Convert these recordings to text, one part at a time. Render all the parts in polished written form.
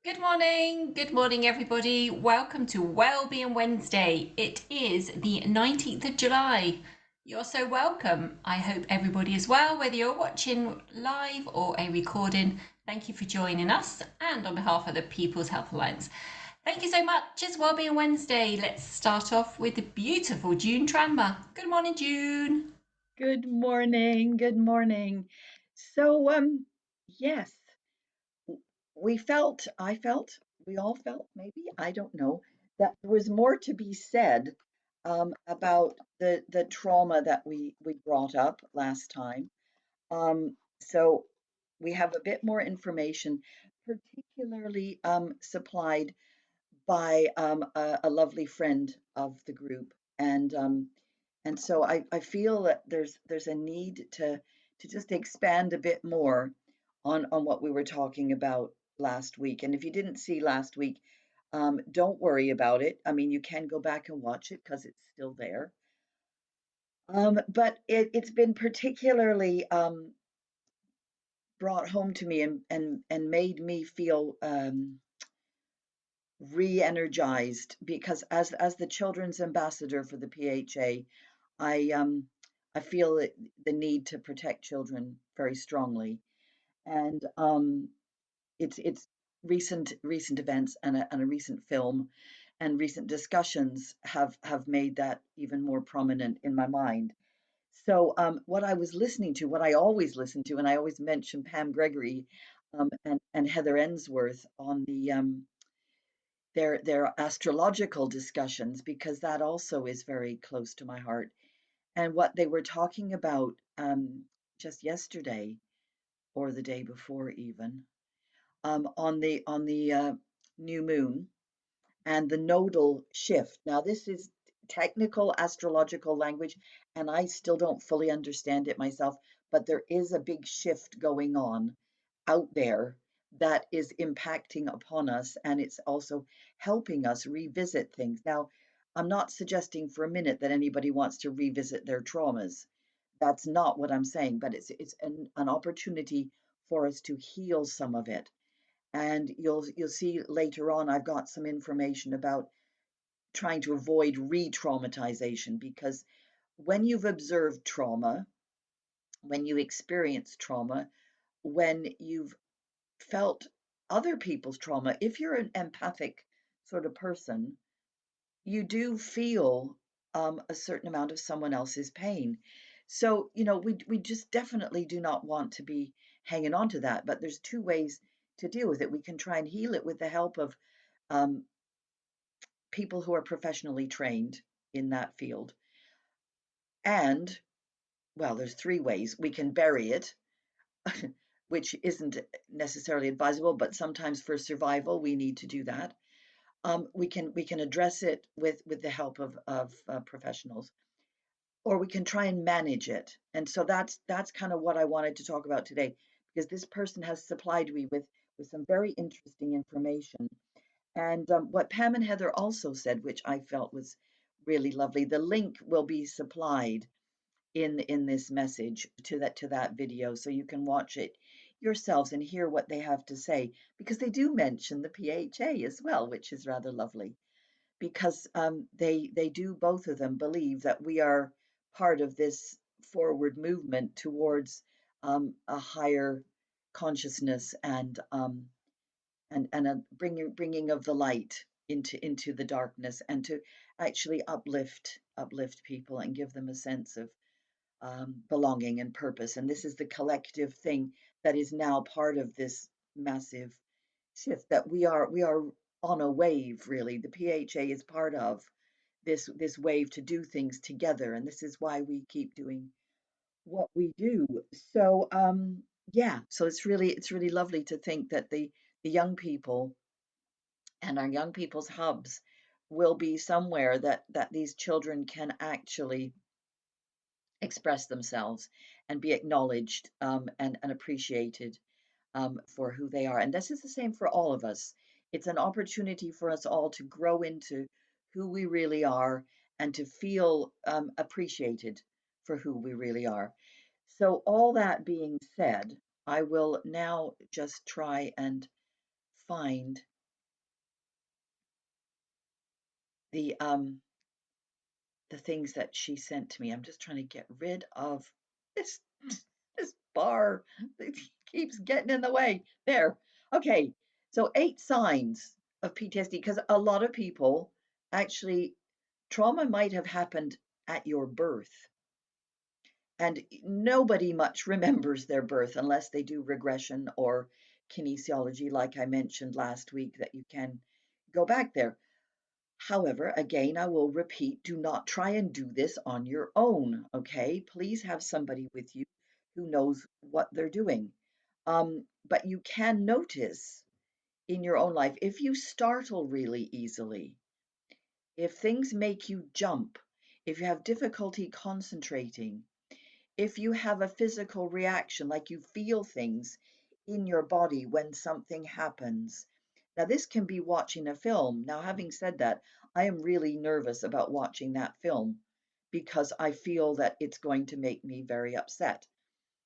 Good morning, everybody. Welcome to Wellbeing Wednesday. It is the 19th of July. You're so welcome. I hope everybody is well, whether you're watching live or a recording. Thank you for joining us, and on behalf of the People's Health Alliance, thank you so much. It's Wellbeing Wednesday. Let's start off with the beautiful June Tranmer. Good morning, June. Good morning. Good morning. So, yes, I felt, we all felt, maybe, I don't know, that there was more to be said about the trauma that we brought up last time. So we have a bit more information, particularly supplied by a lovely friend of the group, and so I feel that there's a need to just expand a bit more on what we were talking about last week. And if you didn't see last week, don't worry about it. I mean, you can go back and watch it because it's still there. But it's been particularly brought home to me and made me feel re-energized because as the children's ambassador for the PHA, I I feel the need to protect children very strongly, and it's recent events and a recent film and recent discussions have made that even more prominent in my mind. So what I was listening to, what I always listen to, and I always mention Pam Gregory and Heather Ensworth on their astrological discussions because that also is very close to my heart. And what they were talking about just yesterday or the day before even on the new moon and the nodal shift. Now this is technical astrological language, and I still don't fully understand it myself, but there is a big shift going on out there that is impacting upon us, and it's also helping us revisit things. Now, I'm not suggesting for a minute that anybody wants to revisit their traumas. That's not what I'm saying, but it's an opportunity for us to heal some of it. And you'll see later on, I've got some information about trying to avoid re-traumatization because when you've observed trauma, when you experience trauma, when you've felt other people's trauma, if you're an empathic sort of person, you do feel a certain amount of someone else's pain. So, we just definitely do not want to be hanging on to that. But there's two ways to deal with it. We can try and heal it with the help of um, people who are professionally trained in that field. And, well, there's three ways. We can bury it, which isn't necessarily advisable, but sometimes for survival, we need to do that. We can address it with the help of professionals, or we can try and manage it. And so that's kind of what I wanted to talk about today, because this person has supplied me with some very interesting information. And what Pam and Heather also said, which I felt was really lovely, the link will be supplied in this message to that video, so you can watch it yourselves and hear what they have to say, because they do mention the PHA as well, which is rather lovely because they do, both of them believe that we are part of this forward movement towards a higher consciousness and a bringing of the light into the darkness, and to actually uplift people and give them a sense of belonging and purpose. And this is the collective thing that is now part of this massive shift, that we are on a wave, really. The PHA is part of this wave to do things together, and this is why we keep doing what we do. So yeah, so it's really lovely to think that the young people and our young people's hubs will be somewhere that these children can actually express themselves and be acknowledged and appreciated for who they are. And this is the same for all of us. It's an opportunity for us all to grow into who we really are and to feel appreciated for who we really are. So, all that being said, I will now just try and find the things that she sent to me. I'm just trying to get rid of this this bar that keeps getting in the way. There. Okay. So 8 signs of PTSD, because a lot of people actually trauma might have happened at your birth, and nobody much remembers their birth unless they do regression or kinesiology, like I mentioned last week, that you can go back there. However, again, I will repeat, do not try and do this on your own, okay? Please have somebody with you who knows what they're doing. But you can notice in your own life if you startle really easily, if things make you jump, if you have difficulty concentrating, if you have a physical reaction, like you feel things in your body when something happens. Now, this can be watching a film. Now, having said that, I am really nervous about watching that film because I feel that it's going to make me very upset.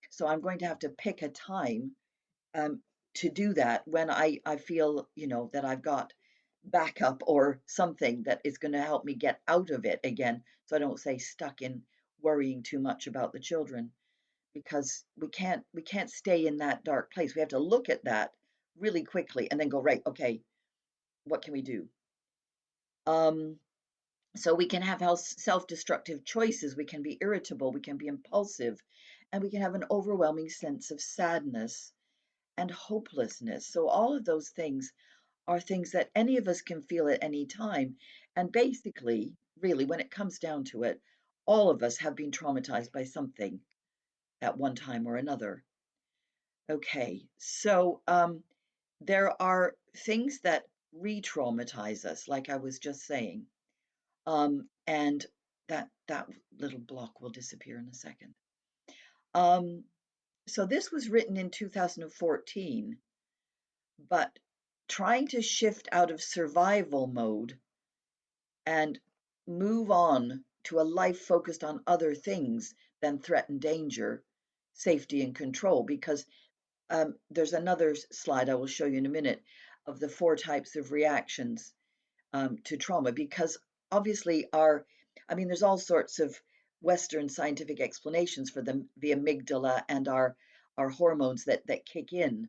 So I'm going to have to pick a time um, to do that when I feel, that I've got backup or something that is going to help me get out of it again. So I don't stay stuck in worrying too much about the children, because we can't stay in that dark place. We have to look at that really quickly and then go, right, okay, what can we do? Um, so we can have self-destructive choices, we can be irritable, we can be impulsive, and we can have an overwhelming sense of sadness and hopelessness. So all of those things are things that any of us can feel at any time. And basically, really, when it comes down to it, all of us have been traumatized by something at one time or another. Okay, so there are things that re-traumatize us, like I was just saying, and that little block will disappear in a second. Um, so this was written in 2014, but trying to shift out of survival mode and move on to a life focused on other things than threat and danger, safety and control, because there's another slide I will show you in a minute of the 4 types of reactions to trauma, because obviously there's all sorts of Western scientific explanations for them, the amygdala and our hormones that kick in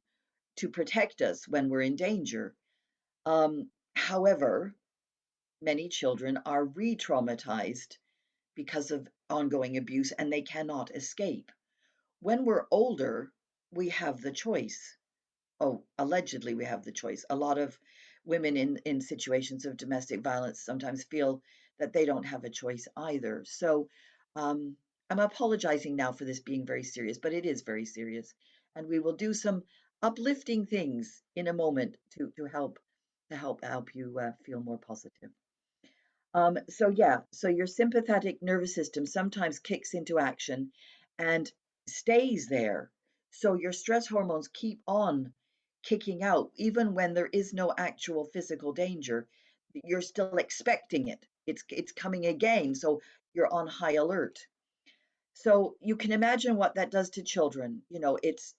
to protect us when we're in danger. However, many children are re-traumatized because of ongoing abuse and they cannot escape. When we're older, we have the choice. Oh, allegedly we have the choice. A lot of women in situations of domestic violence sometimes feel that they don't have a choice either. So I'm apologizing now for this being very serious, but it is very serious. And we will do some uplifting things in a moment to help you feel more positive. So your sympathetic nervous system sometimes kicks into action and stays there. So your stress hormones keep on kicking out, even when there is no actual physical danger. You're still expecting it. It's coming again, so you're on high alert. So you can imagine what that does to children. It's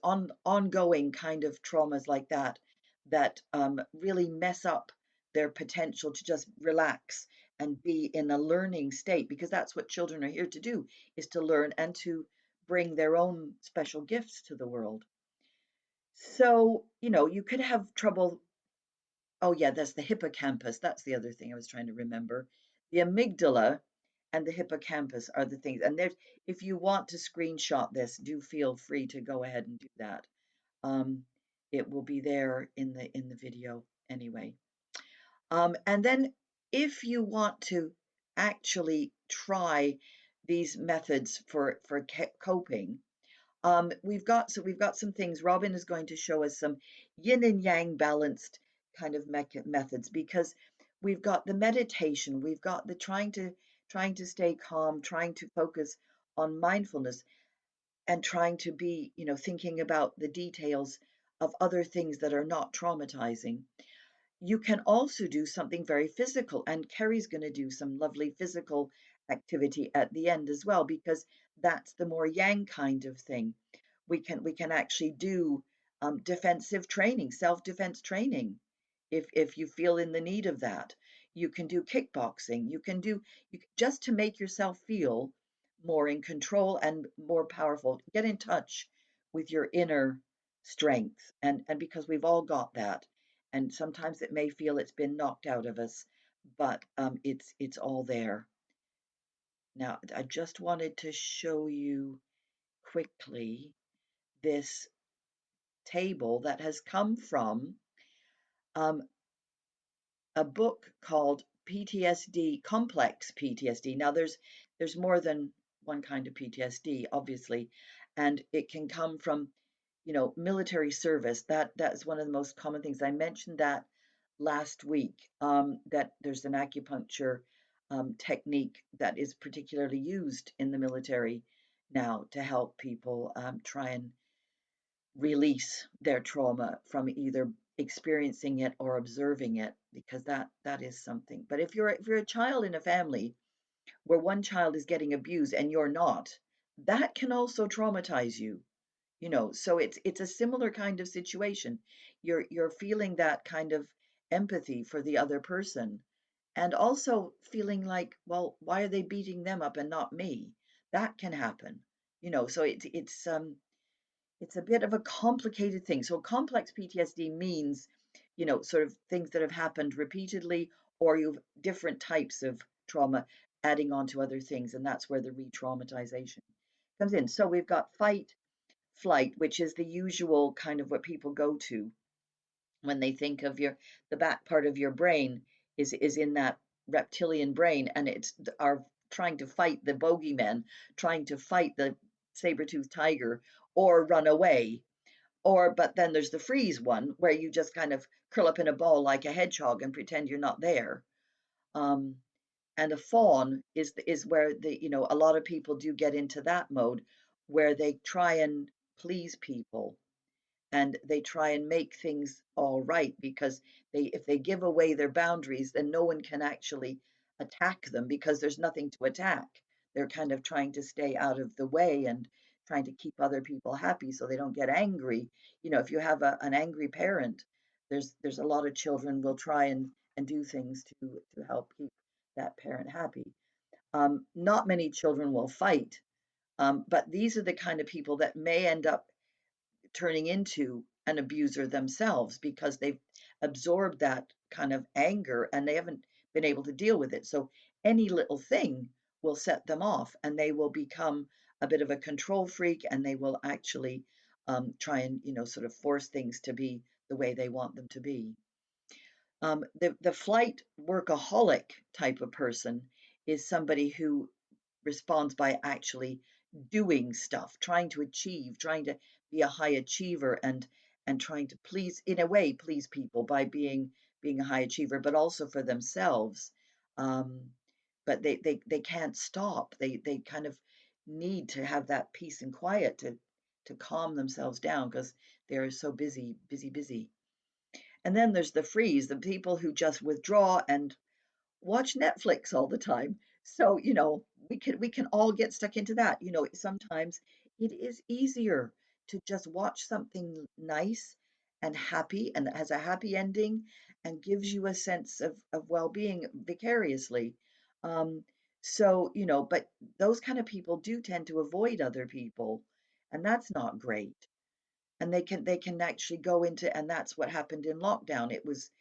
ongoing kind of traumas like that really mess up their potential to just relax and be in a learning state, because that's what children are here to do, is to learn and to bring their own special gifts to the world. So you could have trouble. Oh yeah, that's the hippocampus. That's the other thing I was trying to remember. The amygdala and the hippocampus are the things, and there's, if you want to screenshot this, do feel free to go ahead and do that. um, it will be there in the video anyway. And then if you want to actually try these methods for coping, we've got some things. Robyn is going to show us some yin and yang balanced kind of methods, because we've got the meditation, we've got the trying to stay calm, trying to focus on mindfulness, and trying to be, thinking about the details of other things that are not traumatizing. You can also do something very physical, and Kerry's going to do some lovely physical activity at the end as well, because that's the more yang kind of thing. We can actually do defensive training, self-defense training, if you feel in the need of that. You can do kickboxing. Just to make yourself feel more in control and more powerful. Get in touch with your inner strength, and because we've all got that, and sometimes it may feel it's been knocked out of us, but it's all there. Now, I just wanted to show you quickly this table that has come from um, a book called PTSD, Complex PTSD. Now, there's more than one kind of PTSD, obviously, and it can come from, military service. That's one of the most common things. I mentioned that last week, that there's an acupuncture technique that is particularly used in the military now to help people try and release their trauma from either experiencing it or observing it, because that is something. But if you're a child in a family where one child is getting abused and you're not, that can also traumatize you. So it's a similar kind of situation. You're feeling that kind of empathy for the other person, and also feeling like, well, why are they beating them up and not me? That can happen. So it's a bit of a complicated thing. So complex PTSD means, sort of things that have happened repeatedly, or you've different types of trauma adding on to other things, and that's where the re-traumatization comes in. So we've got fight, flight, which is the usual kind of what people go to when they think of the back part of your brain is in that reptilian brain, and it's our trying to fight the bogeyman, trying to fight the saber-toothed tiger, or run away. But then there's the freeze one, where you just kind of curl up in a ball like a hedgehog and pretend you're not there. Um, and a fawn is where a lot of people do get into that mode, where they try and please people, and they try and make things all right, because if they give away their boundaries, then no one can actually attack them, because there's nothing to attack. They're kind of trying to stay out of the way and trying to keep other people happy so they don't get angry. If you have an angry parent, there's a lot of children will try and do things to help keep that parent happy. Not many children will fight, but these are the kind of people that may end up turning into an abuser themselves, because they've absorbed that kind of anger and they haven't been able to deal with it. So any little thing will set them off, and they will become a bit of a control freak, and they will actually try and, sort of force things to be the way they want them to be. The flight workaholic type of person is somebody who responds by actually doing stuff, trying to achieve, trying to be a high achiever, and trying to please, in a way, please people by being a high achiever, but also for themselves. But they can't stop. They kind of need to have that peace and quiet to calm themselves down, because they're so busy, busy, busy. And then there's the freeze, the people who just withdraw and watch Netflix all the time. So, we can all get stuck into that. Sometimes it is easier to just watch something nice and happy, and that has a happy ending and gives you a sense of well-being vicariously. Um, but those kind of people do tend to avoid other people, and that's not great. And they can actually go into, and that's what happened in lockdown. It was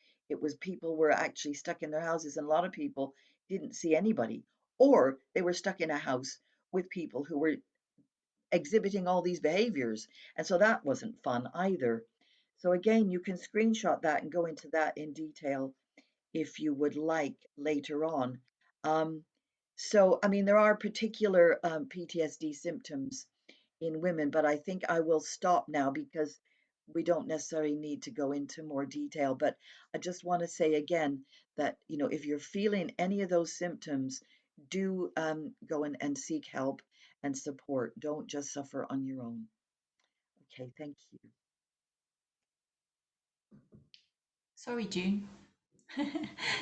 people were actually stuck in their houses, and a lot of people didn't see anybody, or they were stuck in a house with people who were exhibiting all these behaviors, and so that wasn't fun either. So again, you can screenshot that and go into that in detail if you would like later on. um, so I mean, there are particular PTSD symptoms in women, but I think I will stop now, because we don't necessarily need to go into more detail. But I just want to say again that, if you're feeling any of those symptoms, do go and seek help and support. Don't just suffer on your own. Okay, thank you. Sorry, June.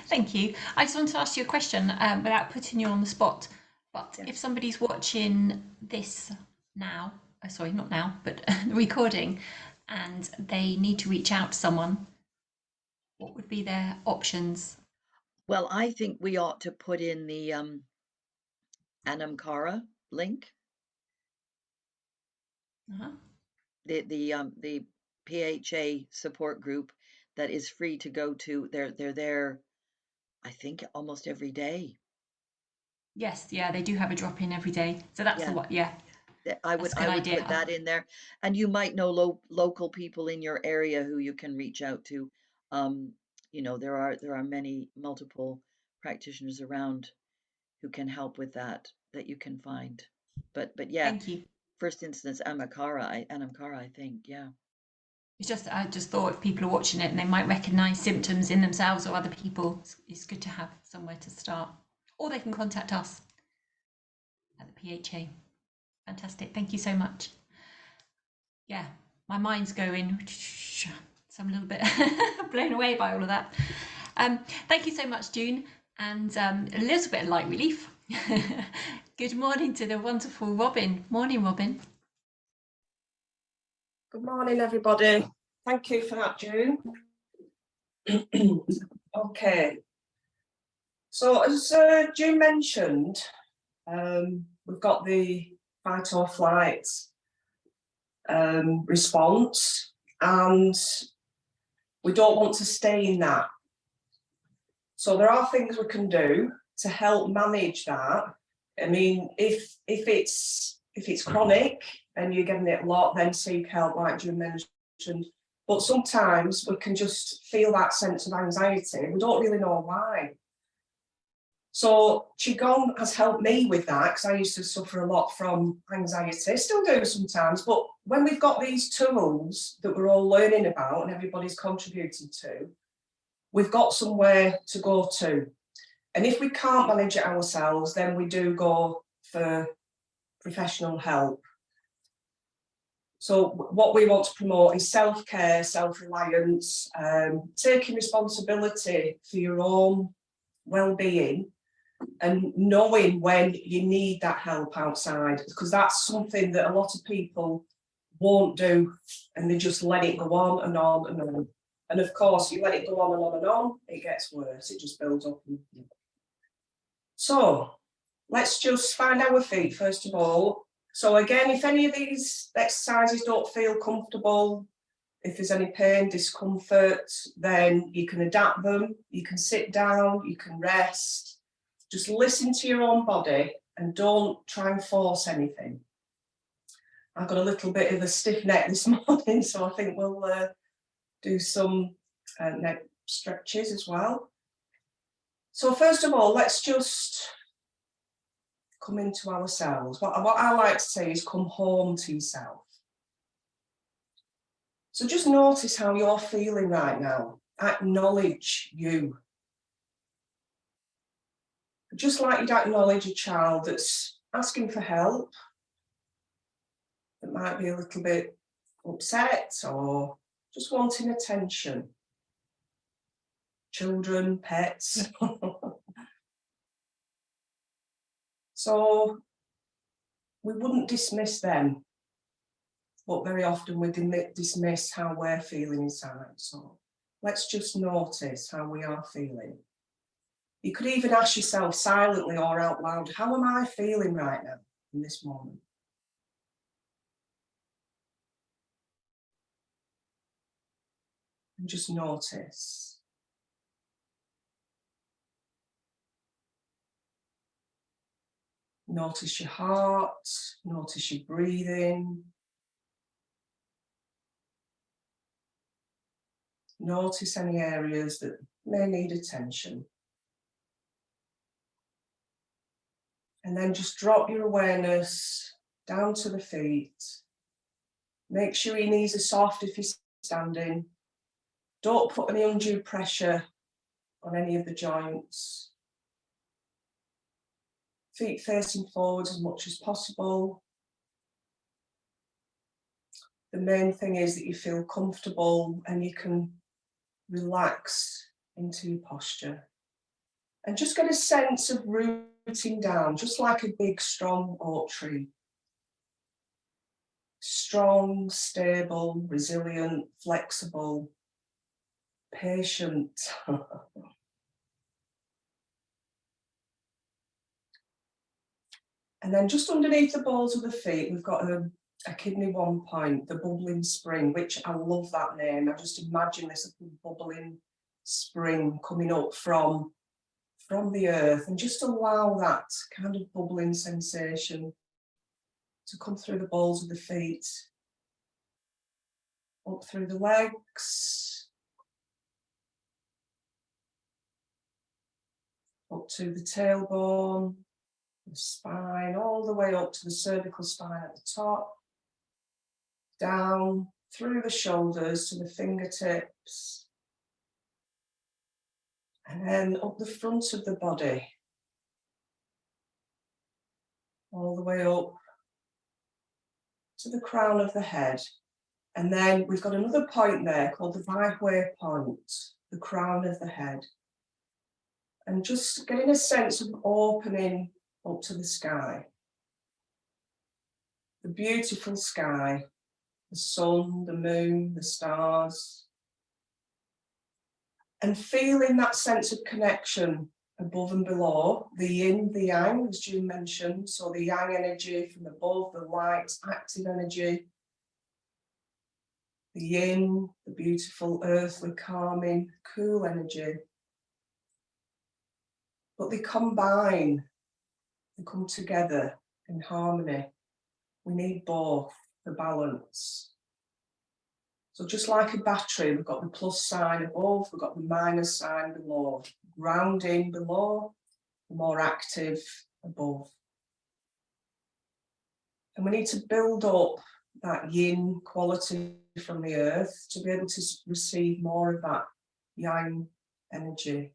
Thank you. I just want to ask you a question without putting you on the spot. But Yes. if somebody's watching this now, sorry, not now, but the recording, and they need to reach out to someone, what would be their options? Well, I think we ought to put in the Anamkara link, Uh-huh. the PHA support group that is free to go to. They're there, I think, almost every day. Yes, yeah, they do have a drop in every day. So that's the Yeah, what, yeah, I that's would a good I would put idea. that in there, and you might know local people in your area who you can reach out to. Um, there are multiple practitioners around who can help with that you can find. But yeah, Thank you. first instance, Anamkara, I think, yeah. It's just, I just thought if people are watching it and they might recognise symptoms in themselves or other people, it's good to have somewhere to start. Or they can contact us at the PHA. Fantastic. Thank you so much. Yeah, my mind's going, so I'm a little bit blown away by all of that. Thank you so much, June, and a little bit of light relief. Good morning to the wonderful Robyn. Morning, Robyn. Good morning, everybody. Thank you for that, June. Okay. So as June mentioned, we've got the fight or flight response, and we don't want to stay in that. So there are things we can do to help manage that. I mean, if it's chronic and you're getting it a lot, then seek help, like June mentioned. But sometimes we can just feel that sense of anxiety. We don't really know why. So Qigong has helped me with that, because I used to suffer a lot from anxiety, still do sometimes. But when we've got these tools that we're all learning about and everybody's contributing to, we've got somewhere to go to. And if we can't manage it ourselves, then we do go for professional help. So what we want to promote is self-care, self-reliance, taking responsibility for your own well-being, and knowing when you need that help outside, because that's something that a lot of people won't do, and they just let it go on and on and on. And of course, you let it go on and on and on, it gets worse, it just builds up. So let's just find our feet first of all. So again, if any of these exercises don't feel comfortable, if there's any pain, discomfort, then you can adapt them. You can sit down, you can rest. Just listen to your own body and don't try and force anything. I've got a little bit of a stiff neck this morning, so I think we'll do some neck stretches as well. So first of all, let's just come into ourselves. What I like to say is come home to yourself. So just notice how you're feeling right now. Acknowledge you. Just like you'd acknowledge a child that's asking for help, that might be a little bit upset or just wanting attention. Children, pets. So we wouldn't dismiss them, but very often we dismiss how we're feeling inside. So let's just notice how we are feeling. You could even ask yourself silently or out loud, how am I feeling right now in this moment? And just notice. Notice your heart, notice your breathing. Notice any areas that may need attention. And then just drop your awareness down to the feet. Make sure your knees are soft if you're standing. Don't put any undue pressure on any of the joints. Feet facing forwards as much as possible. The main thing is that you feel comfortable and you can relax into your posture. And just get a sense of rooting down, just like a big, strong oak tree. Strong, stable, resilient, flexible, patient. And then just underneath the balls of the feet, we've got a kidney 1 point, the bubbling spring, which I love that name. I just imagine this bubbling spring coming up from the earth, and just allow that kind of bubbling sensation to come through the balls of the feet, up through the legs, up to the tailbone, the spine, all the way up to the cervical spine at the top, down through the shoulders to the fingertips, and then up the front of the body, all the way up to the crown of the head. And then we've got another point there called the behaviour point, the crown of the head. And just getting a sense of opening up to the sky. The beautiful sky, the sun, the moon, the stars. And feeling that sense of connection above and below, the yin, the yang, as June mentioned. So the yang energy from above, the light, active energy. The yin, the beautiful, earthly, calming, cool energy. But they combine, they come together in harmony. We need both for balance. So just like a battery, we've got the plus sign above, we've got the minus sign below. Grounding below, the more active above. And we need to build up that yin quality from the earth to be able to receive more of that yang energy.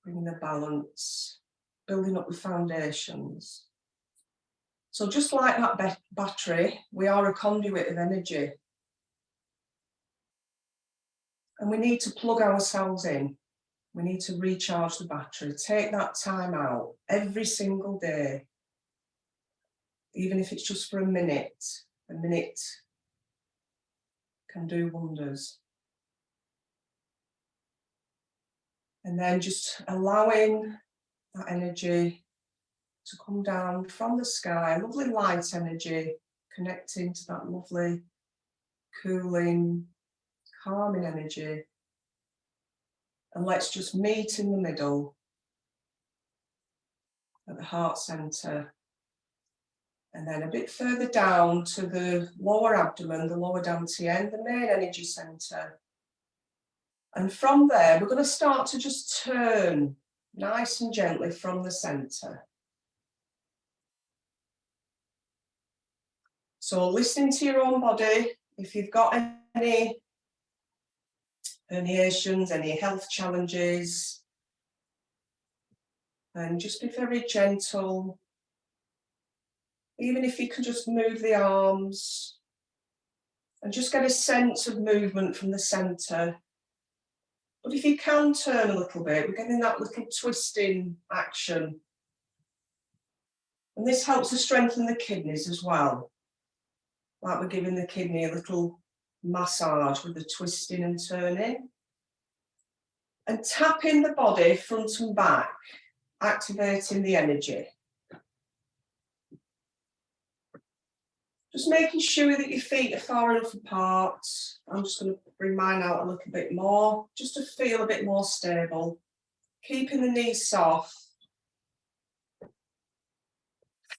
Bringing the balance, building up the foundations. So just like that battery, we are a conduit of energy. And we need to plug ourselves in. We need to recharge the battery. Take that time out every single day. Even if it's just for a minute can do wonders. And then just allowing that energy to come down from the sky, lovely light energy, connecting to that lovely, cooling, calming energy. And let's just meet in the middle at the heart center. And then a bit further down to the lower abdomen, the lower dantian, the main energy center. And from there, we're going to start to just turn nice and gently from the center. So listening to your own body, if you've got any herniations, any health challenges, and just be very gentle. Even if you can just move the arms and just get a sense of movement from the center. But if you can turn a little bit, we're getting that little twisting action. And this helps to strengthen the kidneys as well. Like we're giving the kidney a little massage with the twisting and turning. And tapping the body front and back, activating the energy. Just making sure that your feet are far enough apart. I'm just going to bring mine out a little bit more, just to feel a bit more stable. Keeping the knees soft.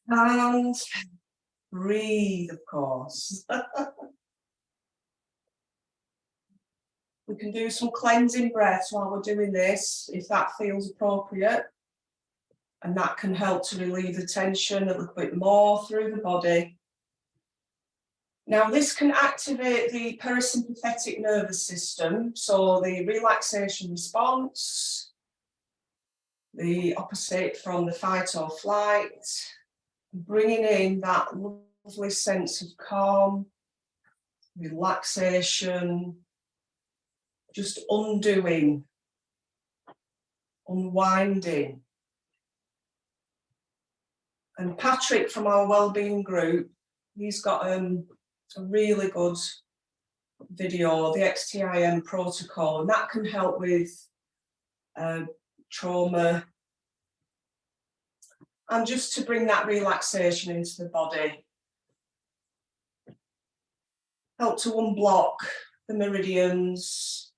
And breathe, of course. We can do some cleansing breaths while we're doing this, if that feels appropriate. And that can help to relieve the tension a little bit more through the body. Now, this can activate the parasympathetic nervous system, so the relaxation response, the opposite from the fight or flight, bringing in that lovely sense of calm, relaxation, just undoing, unwinding. And Patrick from our Wellbeing group, he's got a really good video, the XTIM protocol, and that can help with trauma, and just to bring that relaxation into the body. Help to unblock the meridians,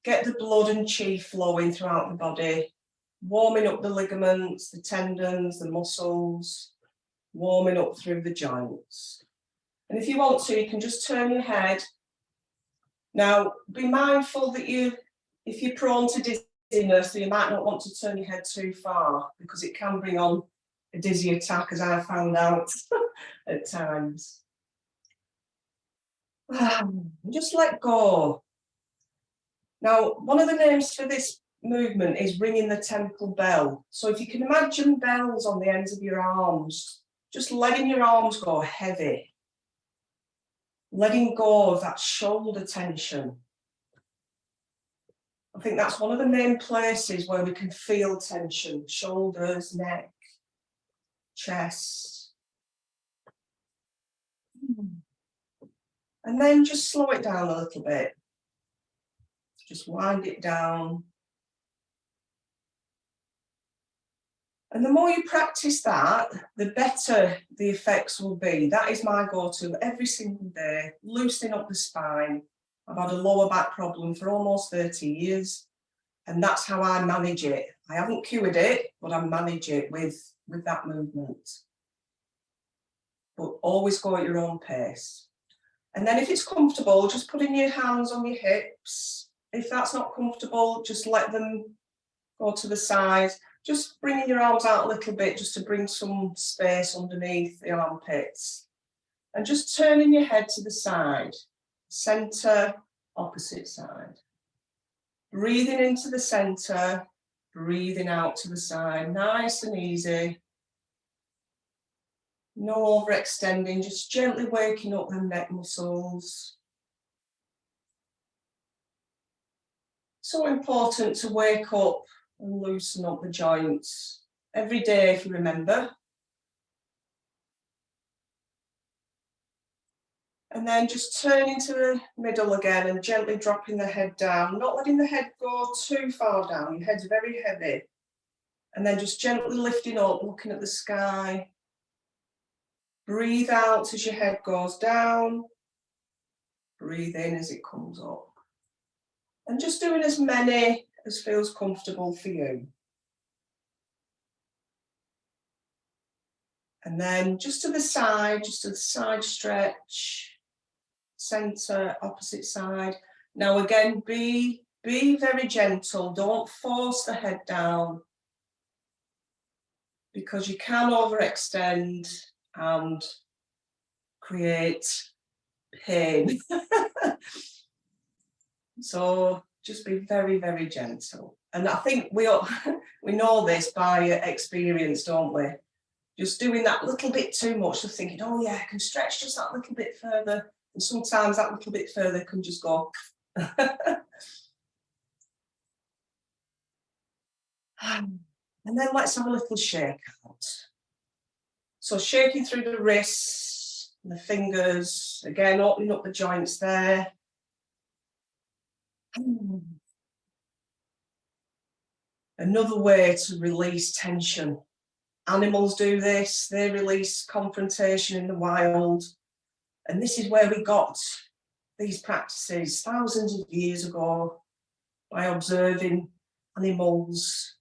get the blood and chi flowing throughout the body, warming up the ligaments, the tendons, the muscles, warming up through the joints. And if you want to, you can just turn your head. Now, be mindful that if you're prone to dizziness, you might not want to turn your head too far, because it can bring on a dizzy attack, as I found out at times. Just let go. Now, one of the names for this movement is ringing the temple bell. So if you can imagine bells on the ends of your arms, just letting your arms go heavy, letting go of that shoulder tension. I think that's one of the main places where we can feel tension: shoulders, neck, chest. And then just slow it down a little bit. Just wind it down. And the more you practice that, the better the effects will be. That is my go-to every single day, loosening up the spine. I've had a lower back problem for almost 30 years, and that's how I manage it. I haven't cured it, but I manage it with that movement. But always go at your own pace. And then if it's comfortable, just putting your hands on your hips. If that's not comfortable, just let them go to the side. Just bringing your arms out a little bit, just to bring some space underneath the armpits. And just turning your head to the side, centre, opposite side. Breathing into the centre, breathing out to the side, nice and easy. No overextending, just gently waking up the neck muscles. So important to wake up and loosen up the joints every day, if you remember. And then just turning to the middle again and gently dropping the head down, not letting the head go too far down. Your head's very heavy. And then just gently lifting up, looking at the sky. Breathe out as your head goes down. Breathe in as it comes up. And just doing as many as feels comfortable for you. And then just to the side stretch. Centre, opposite side. Now again, be very gentle. Don't force the head down, because you can overextend and create pain. So just be very, very gentle. And I think we know this by experience, don't we? Just doing that little bit too much, just thinking, oh yeah, I can stretch just that little bit further. And sometimes that little bit further can just go. And then let's have a little shake out. So shaking through the wrists, the fingers, again, opening up the joints there. Another way to release tension. Animals do this, they release confrontation in the wild. And this is where we got these practices thousands of years ago, by observing animals,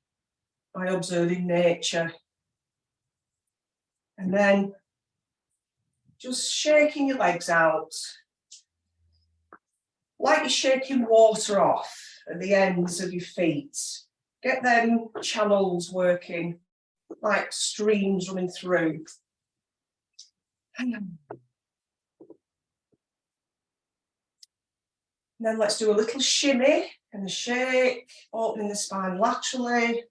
by observing nature. And then just shaking your legs out, like you're shaking water off at the ends of your feet. Get them channels working, like streams running through. And then let's do a little shimmy and a shake, opening the spine laterally,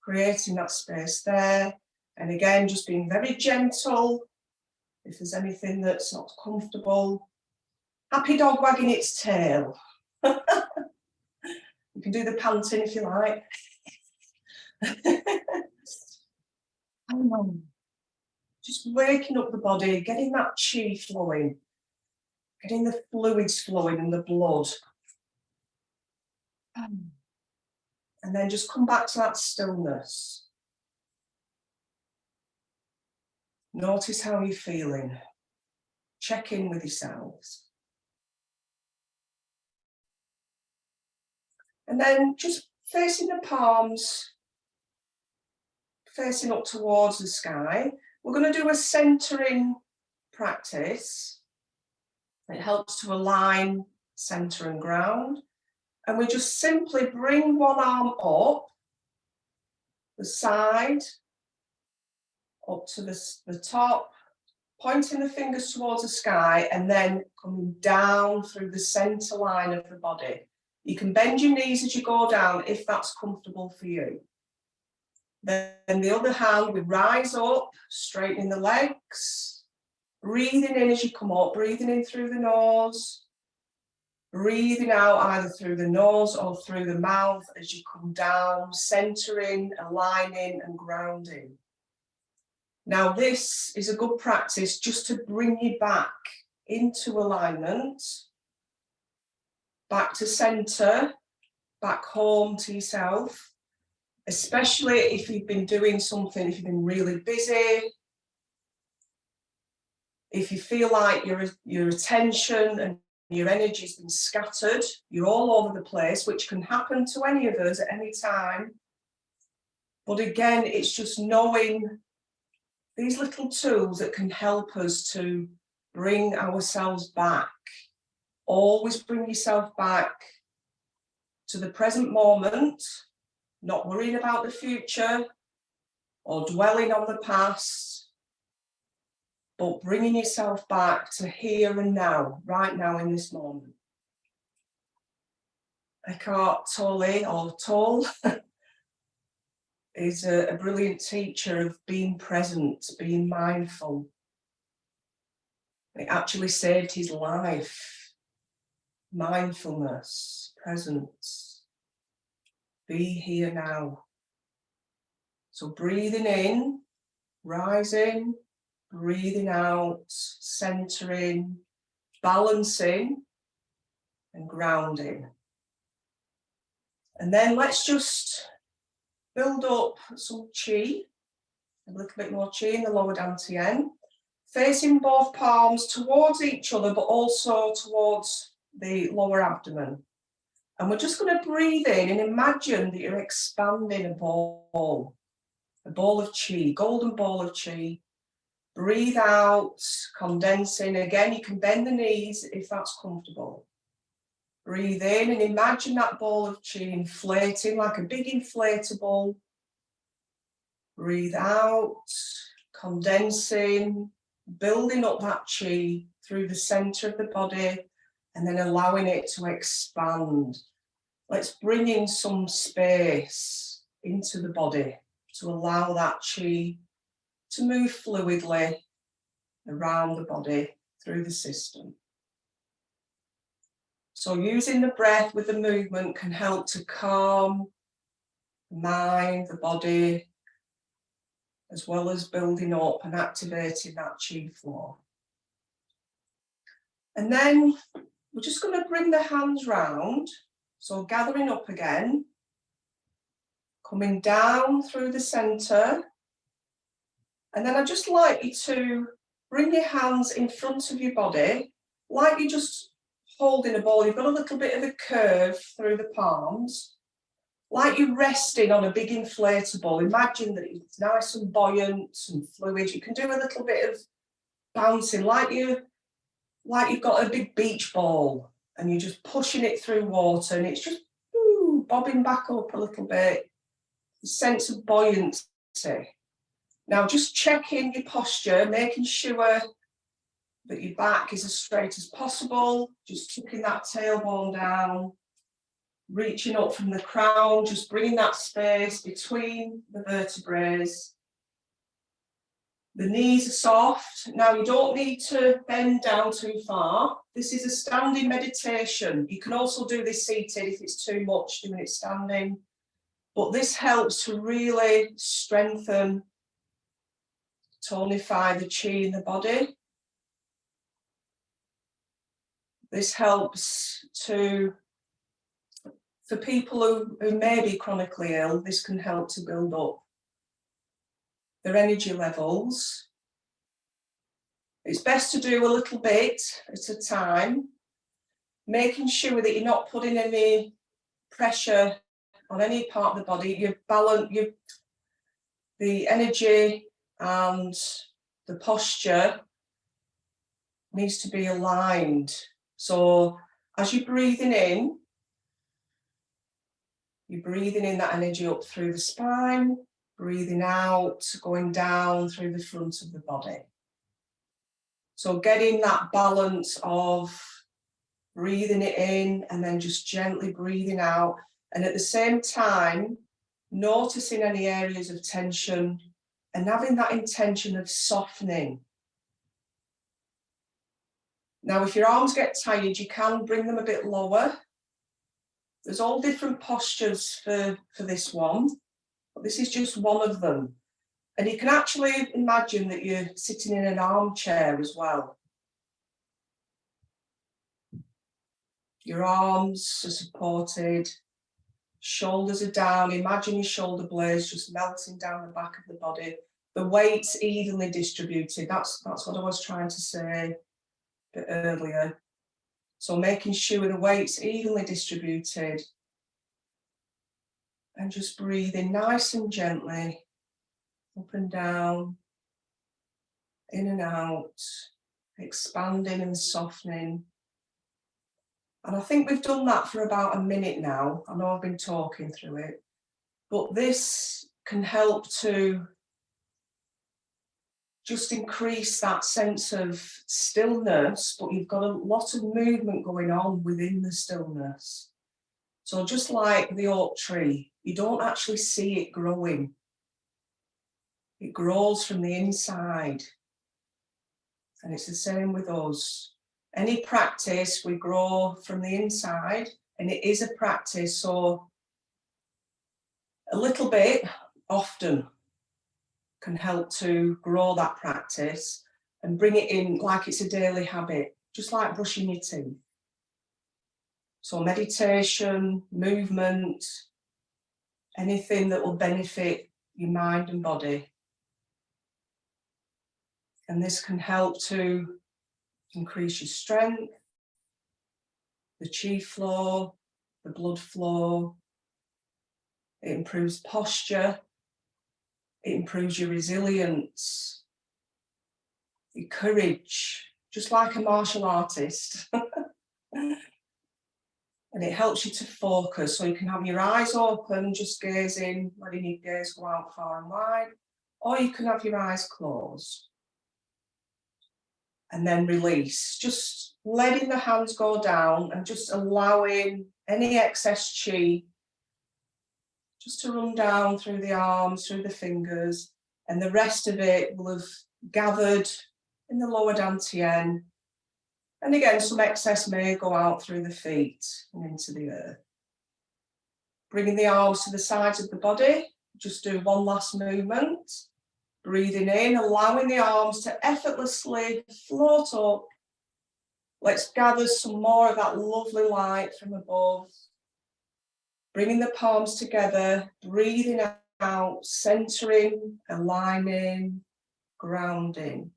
creating that space there. And again, just being very gentle. If there's anything that's not comfortable. Happy dog wagging its tail. You can do the panting if you like. Just waking up the body, getting that chi flowing, getting the fluids flowing in the blood. And then just come back to that stillness. Notice how you're feeling. Check in with yourselves. And then just facing the palms, facing up towards the sky. We're going to do a centering practice. It helps to align center and ground. And we just simply bring one arm up, the side, up to the top, pointing the fingers towards the sky, and then coming down through the center line of the body. You can bend your knees as you go down if that's comfortable for you. Then the other hand, we rise up, straightening the legs, breathing in as you come up, breathing in through the nose, breathing out either through the nose or through the mouth as you come down, centering, aligning and grounding. Now this is a good practice just to bring you back into alignment, back to center, back home to yourself, especially if you've been doing something, if you've been really busy, if you feel like your attention and your energy has been scattered, you're all over the place, which can happen to any of us at any time. But again, it's just knowing these little tools that can help us to bring ourselves back. Always bring yourself back to the present moment, not worrying about the future or dwelling on the past, but bringing yourself back to here and now, right now in this moment. Eckhart Tolle is a brilliant teacher of being present, being mindful. It actually saved his life. Mindfulness, presence, be here now. So breathing in, rising, breathing out, centering, balancing and grounding. And then let's just build up some qi, a little bit more qi in the lower dantian, facing both palms towards each other, but also towards the lower abdomen. And we're just going to breathe in and imagine that you're expanding a ball of qi, golden ball of qi. Breathe out, condensing. Again, you can bend the knees if that's comfortable. Breathe in and imagine that ball of qi inflating like a big inflatable. Breathe out, condensing, building up that qi through the center of the body and then allowing it to expand. Let's bring in some space into the body to allow that qi to move fluidly around the body through the system. So using the breath with the movement can help to calm the mind, the body, as well as building up and activating that qi flow. And then we're just going to bring the hands round, so gathering up again, coming down through the center, and then I'd just like you to bring your hands in front of your body, like you're just holding a ball. You've got a little bit of a curve through the palms, like you're resting on a big inflatable. Imagine that it's nice and buoyant and fluid. You can do a little bit of bouncing, like you've got a big beach ball and you're just pushing it through water and it's just bobbing back up a little bit. The sense of buoyancy. Now just checking your posture, making sure that your back is as straight as possible, just tucking that tailbone down, reaching up from the crown, just bringing that space between the vertebrae. The knees are soft. Now you don't need to bend down too far. This is a standing meditation. You can also do this seated if it's too much doing it standing. But this helps to really strengthen, tonify the qi in the body. This helps for people who may be chronically ill, this can help to build up their energy levels It's best to do a little bit at a time, making sure that you're not putting any pressure on any part of the body. You balance the energy and the posture needs to be aligned. So as you're breathing in that energy up through the spine, breathing out, going down through the front of the body. So getting that balance of breathing it in and then just gently breathing out. And at the same time, noticing any areas of tension and having that intention of softening. Now, if your arms get tired, you can bring them a bit lower. There's all different postures for this one, but this is just one of them. And you can actually imagine that you're sitting in an armchair as well. Your arms are supported, shoulders are down. Imagine your shoulder blades just melting down the back of the body. The weight's evenly distributed. That's what I was trying to say a bit earlier. So making sure the weight's evenly distributed and just breathing nice and gently up and down, in and out, expanding and softening. And I think we've done that for about a minute now. I know I've been talking through it, but this can help to just increase that sense of stillness, but you've got a lot of movement going on within the stillness. So just like the oak tree, you don't actually see it growing. It grows from the inside. And it's the same with us. Any practice, we grow from the inside, and it is a practice. So a little bit often can help to grow that practice and bring it in like it's a daily habit, just like brushing your teeth. So meditation, movement, anything that will benefit your mind and body. And this can help to increase your strength, the chi flow, the blood flow. It improves posture. It improves your resilience, your courage, just like a martial artist. And it helps you to focus, so you can have your eyes open, just gazing, letting your gaze go out far and wide, or you can have your eyes closed. And then release, just letting the hands go down and just allowing any excess chi just to run down through the arms, through the fingers, and the rest of it will have gathered in the lower dantian. And again, some excess may go out through the feet and into the earth. Bringing the arms to the sides of the body, just do one last movement. Breathing in, allowing the arms to effortlessly float up. Let's gather some more of that lovely light from above. Bringing the palms together, breathing out, centering, aligning, grounding.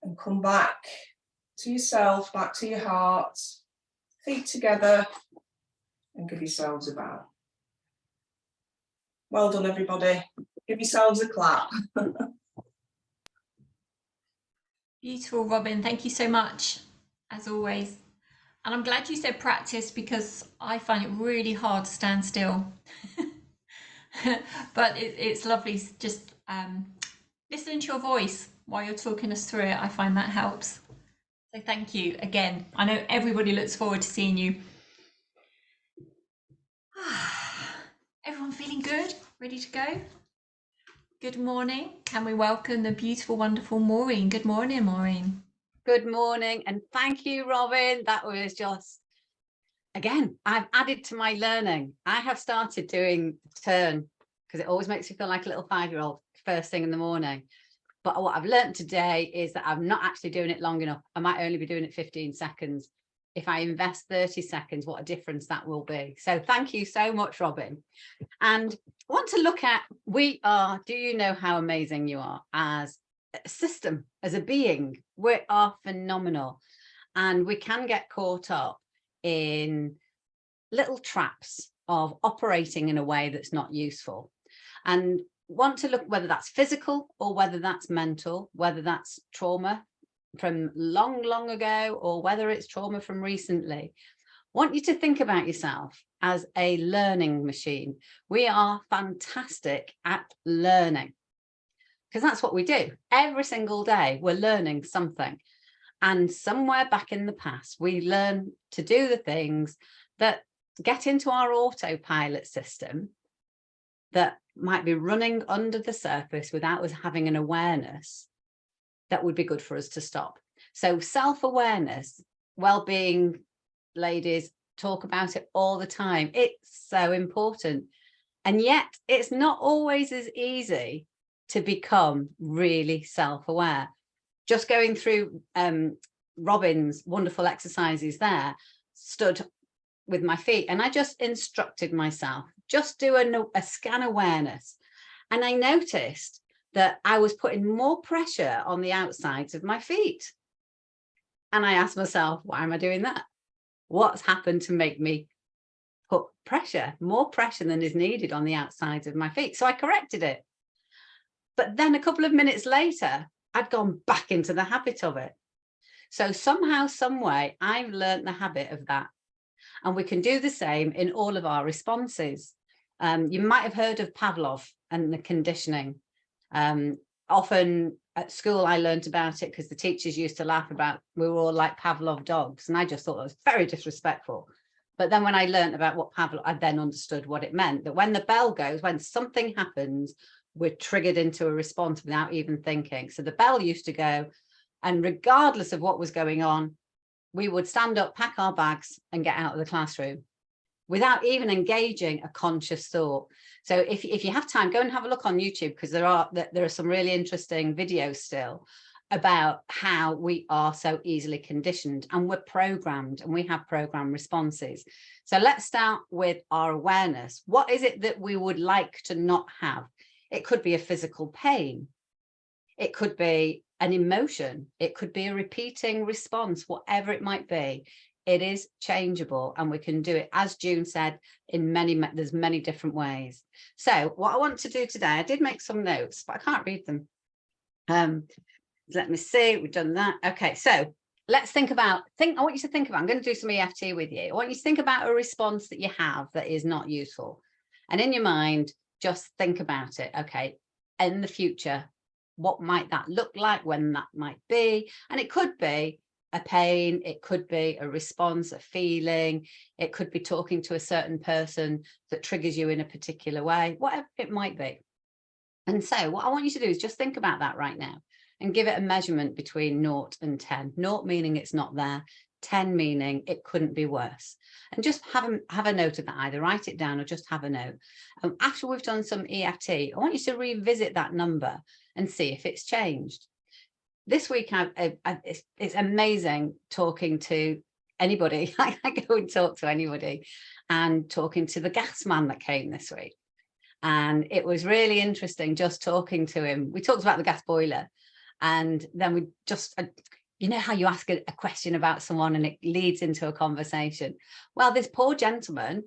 And come back to yourself, back to your heart, feet together, and give yourselves a bow. Well done, everybody. Give yourselves a clap. Beautiful, Robyn. Thank you so much, as always. And I'm glad you said practice, because I find it really hard to stand still. But it's lovely just listening to your voice while you're talking us through it. I find that helps. So thank you again. I know everybody looks forward to seeing you. Everyone feeling good? Ready to go? Good morning. Can we welcome the beautiful, wonderful Maureen? Good morning, Maureen. Good morning, and thank you, Robyn. That was just, again, I've added to my learning. I have started doing turn, because it always makes me feel like a little 5-year-old first thing in the morning. But what I've learned today is that I'm not actually doing it long enough. I might only be doing it 15 seconds. If I invest 30 seconds, what a difference that will be. So thank you so much, Robyn. And I want to look at, do you know how amazing you are as system, as a being. We are phenomenal, and we can get caught up in little traps of operating in a way that's not useful, and want to look whether that's physical or whether that's mental, whether that's trauma from long ago or whether it's trauma from recently. Want you to think about yourself as a learning machine. We are fantastic at learning, because that's what we do every single day. We're learning something, and somewhere back in the past we learn to do the things that get into our autopilot system that might be running under the surface without us having an awareness that would be good for us to stop. So self-awareness, well-being ladies talk about it all the time. It's so important, and yet it's not always as easy to become really self-aware. Just going through Robyn's wonderful exercises there, stood with my feet, and I just instructed myself, just do a scan awareness. And I noticed that I was putting more pressure on the outsides of my feet. And I asked myself, why am I doing that? What's happened to make me put pressure, more pressure than is needed on the outsides of my feet? So I corrected it. But then a couple of minutes later, I'd gone back into the habit of it. So somehow, some way, I've learned the habit of that. And we can do the same in all of our responses. You might have heard of Pavlov and the conditioning. Often at school, I learned about it because the teachers used to laugh about, we were all like Pavlov dogs. And I just thought it was very disrespectful. But then when I learned about what Pavlov, I then understood what it meant, that when the bell goes, when something happens, we're triggered into a response without even thinking. So the bell used to go, and regardless of what was going on, we would stand up, pack our bags and get out of the classroom without even engaging a conscious thought. So if you have time, go and have a look on YouTube, because there are some really interesting videos still about how we are so easily conditioned, and we're programmed, and we have programmed responses. So let's start with our awareness. What is it that we would like to not have? It could be a physical pain. It could be an emotion. It could be a repeating response, whatever it might be. It is changeable, and we can do it, as June said, in there's many different ways. So what I want to do today, I did make some notes, but I can't read them. Let me see, we've done that. Okay, so let's I want you to think about, I'm going to do some EFT with you. I want you to think about a response that you have that is not useful. And in your mind, just think about it. Okay, in the future, what might that look like, when that might be? And it could be a pain, it could be a response, a feeling, it could be talking to a certain person that triggers you in a particular way, whatever it might be. And so what I want you to do is just think about that right now and give it a measurement between 0 and 10. 0 meaning it's not there, 10 meaning it couldn't be worse. And just have a note of that, either write it down or just have a note. After we've done some EFT, I want you to revisit that number and see if it's changed. This week, it's amazing talking to anybody. I go and talk to anybody, and talking to the gas man that came this week. And it was really interesting just talking to him. We talked about the gas boiler, and then we just, you know how you ask a question about someone and it leads into a conversation. Well, this poor gentleman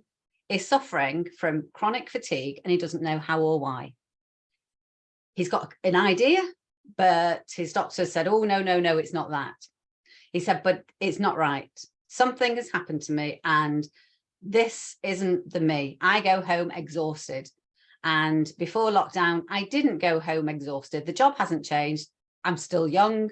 is suffering from chronic fatigue, and he doesn't know how or why. He's got an idea, but his doctor said, oh, no, it's not that. He said, but it's not right. Something has happened to me, and this isn't the me. I go home exhausted. And before lockdown, I didn't go home exhausted. The job hasn't changed. I'm still young.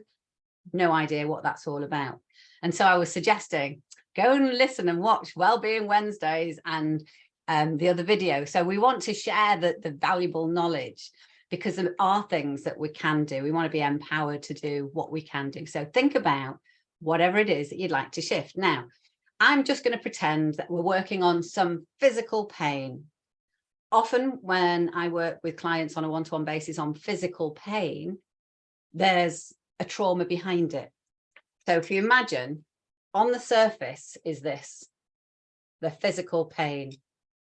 No idea what that's all about. And so I was suggesting, go and listen and watch Wellbeing Wednesdays and the other video. So we want to share the valuable knowledge, because there are things that we can do. We want to be empowered to do what we can do. So think about whatever it is that you'd like to shift. Now, I'm just going to pretend that we're working on some physical pain. Often when I work with clients on a one-to-one basis on physical pain, there's a trauma behind it. So if you imagine, on the surface is this, the physical pain,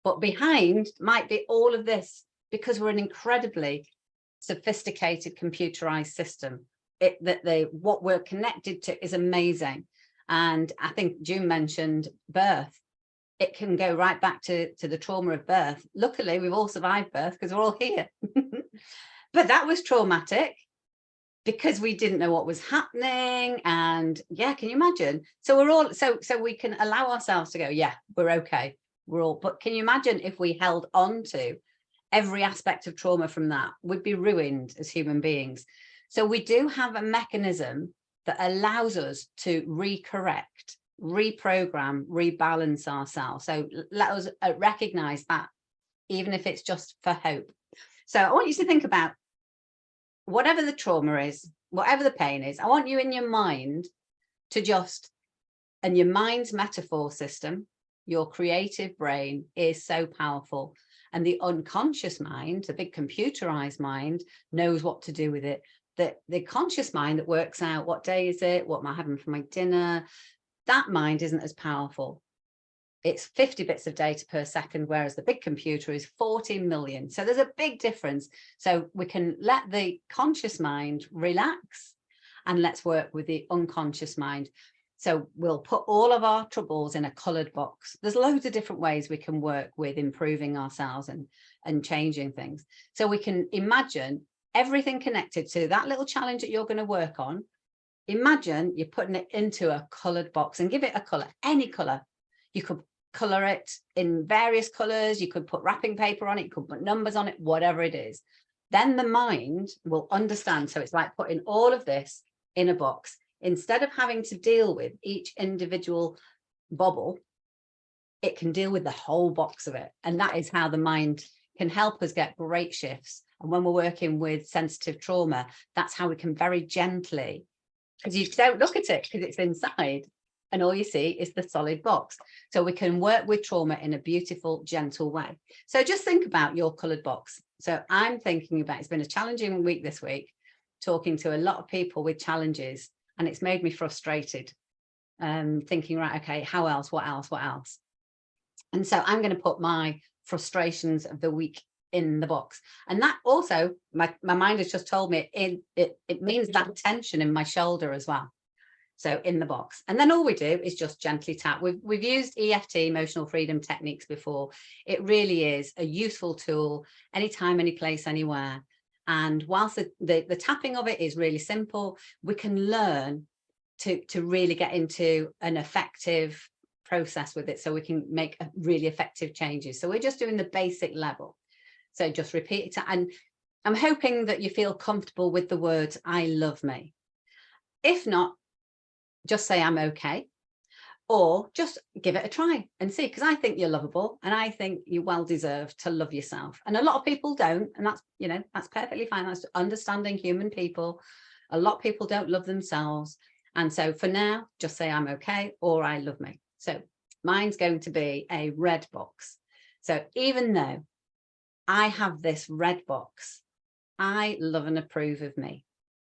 but behind might be all of this, because we're an incredibly sophisticated computerized system. What we're connected to is amazing. And I think June mentioned birth. It can go right back to the trauma of birth. Luckily, we've all survived birth because we're all here. But that was traumatic because we didn't know what was happening. And yeah, can you imagine? So we're all, so we can allow ourselves to go, yeah, we're okay. We're all, but can you imagine if we held on to every aspect of trauma from that? We'd be ruined as human beings. So we do have a mechanism that allows us to recorrect, reprogram, rebalance ourselves. So let us recognize that, even if it's just for hope. So I want you to think about whatever the trauma is, whatever the pain is, I want you in your mind to just, and your mind's metaphor system, your creative brain is so powerful. And the unconscious mind, the big computerized mind, knows what to do with it. The conscious mind that works out what day is it, what am I having for my dinner, that mind isn't as powerful. It's 50 bits of data per second, whereas the big computer is 40 million. So there's a big difference. So we can let the conscious mind relax and let's work with the unconscious mind. So we'll put all of our troubles in a coloured box. There's loads of different ways we can work with improving ourselves and changing things. So we can imagine everything connected to that little challenge that you're going to work on. Imagine you're putting it into a coloured box and give it a colour, any colour. You could colour it in various colours. You could put wrapping paper on it. You could put numbers on it, whatever it is. Then the mind will understand. So it's like putting all of this in a box. Instead of having to deal with each individual bubble, it can deal with the whole box of it. And that is how the mind can help us get great shifts. And when we're working with sensitive trauma, that's how we can very gently, because you don't look at it because it's inside and all you see is the solid box. So we can work with trauma in a beautiful, gentle way. So just think about your coloured box. So I'm thinking about, it's been a challenging week this week, talking to a lot of people with challenges. And it's made me frustrated, thinking, right, okay, how else, what else, what else? And so I'm going to put my frustrations of the week in the box. And that also, my mind has just told me it means that tension in my shoulder as well. So in the box. And then all we do is just gently tap. We've used EFT, emotional freedom techniques before. It really is a useful tool, anytime, any place, anywhere. And whilst the tapping of it is really simple, we can learn to really get into an effective process with it, so we can make really effective changes. So we're just doing the basic level. So just repeat it. And I'm hoping that you feel comfortable with the words, I love me. If not, just say I'm okay. Or just give it a try and see, because I think you're lovable and I think you well deserve to love yourself. And a lot of people don't, and that's, you know, that's perfectly fine. That's understanding human people. A lot of people don't love themselves. And so for now, just say I'm okay or I love me. So mine's going to be a red box. So even though I have this red box, I love and approve of me.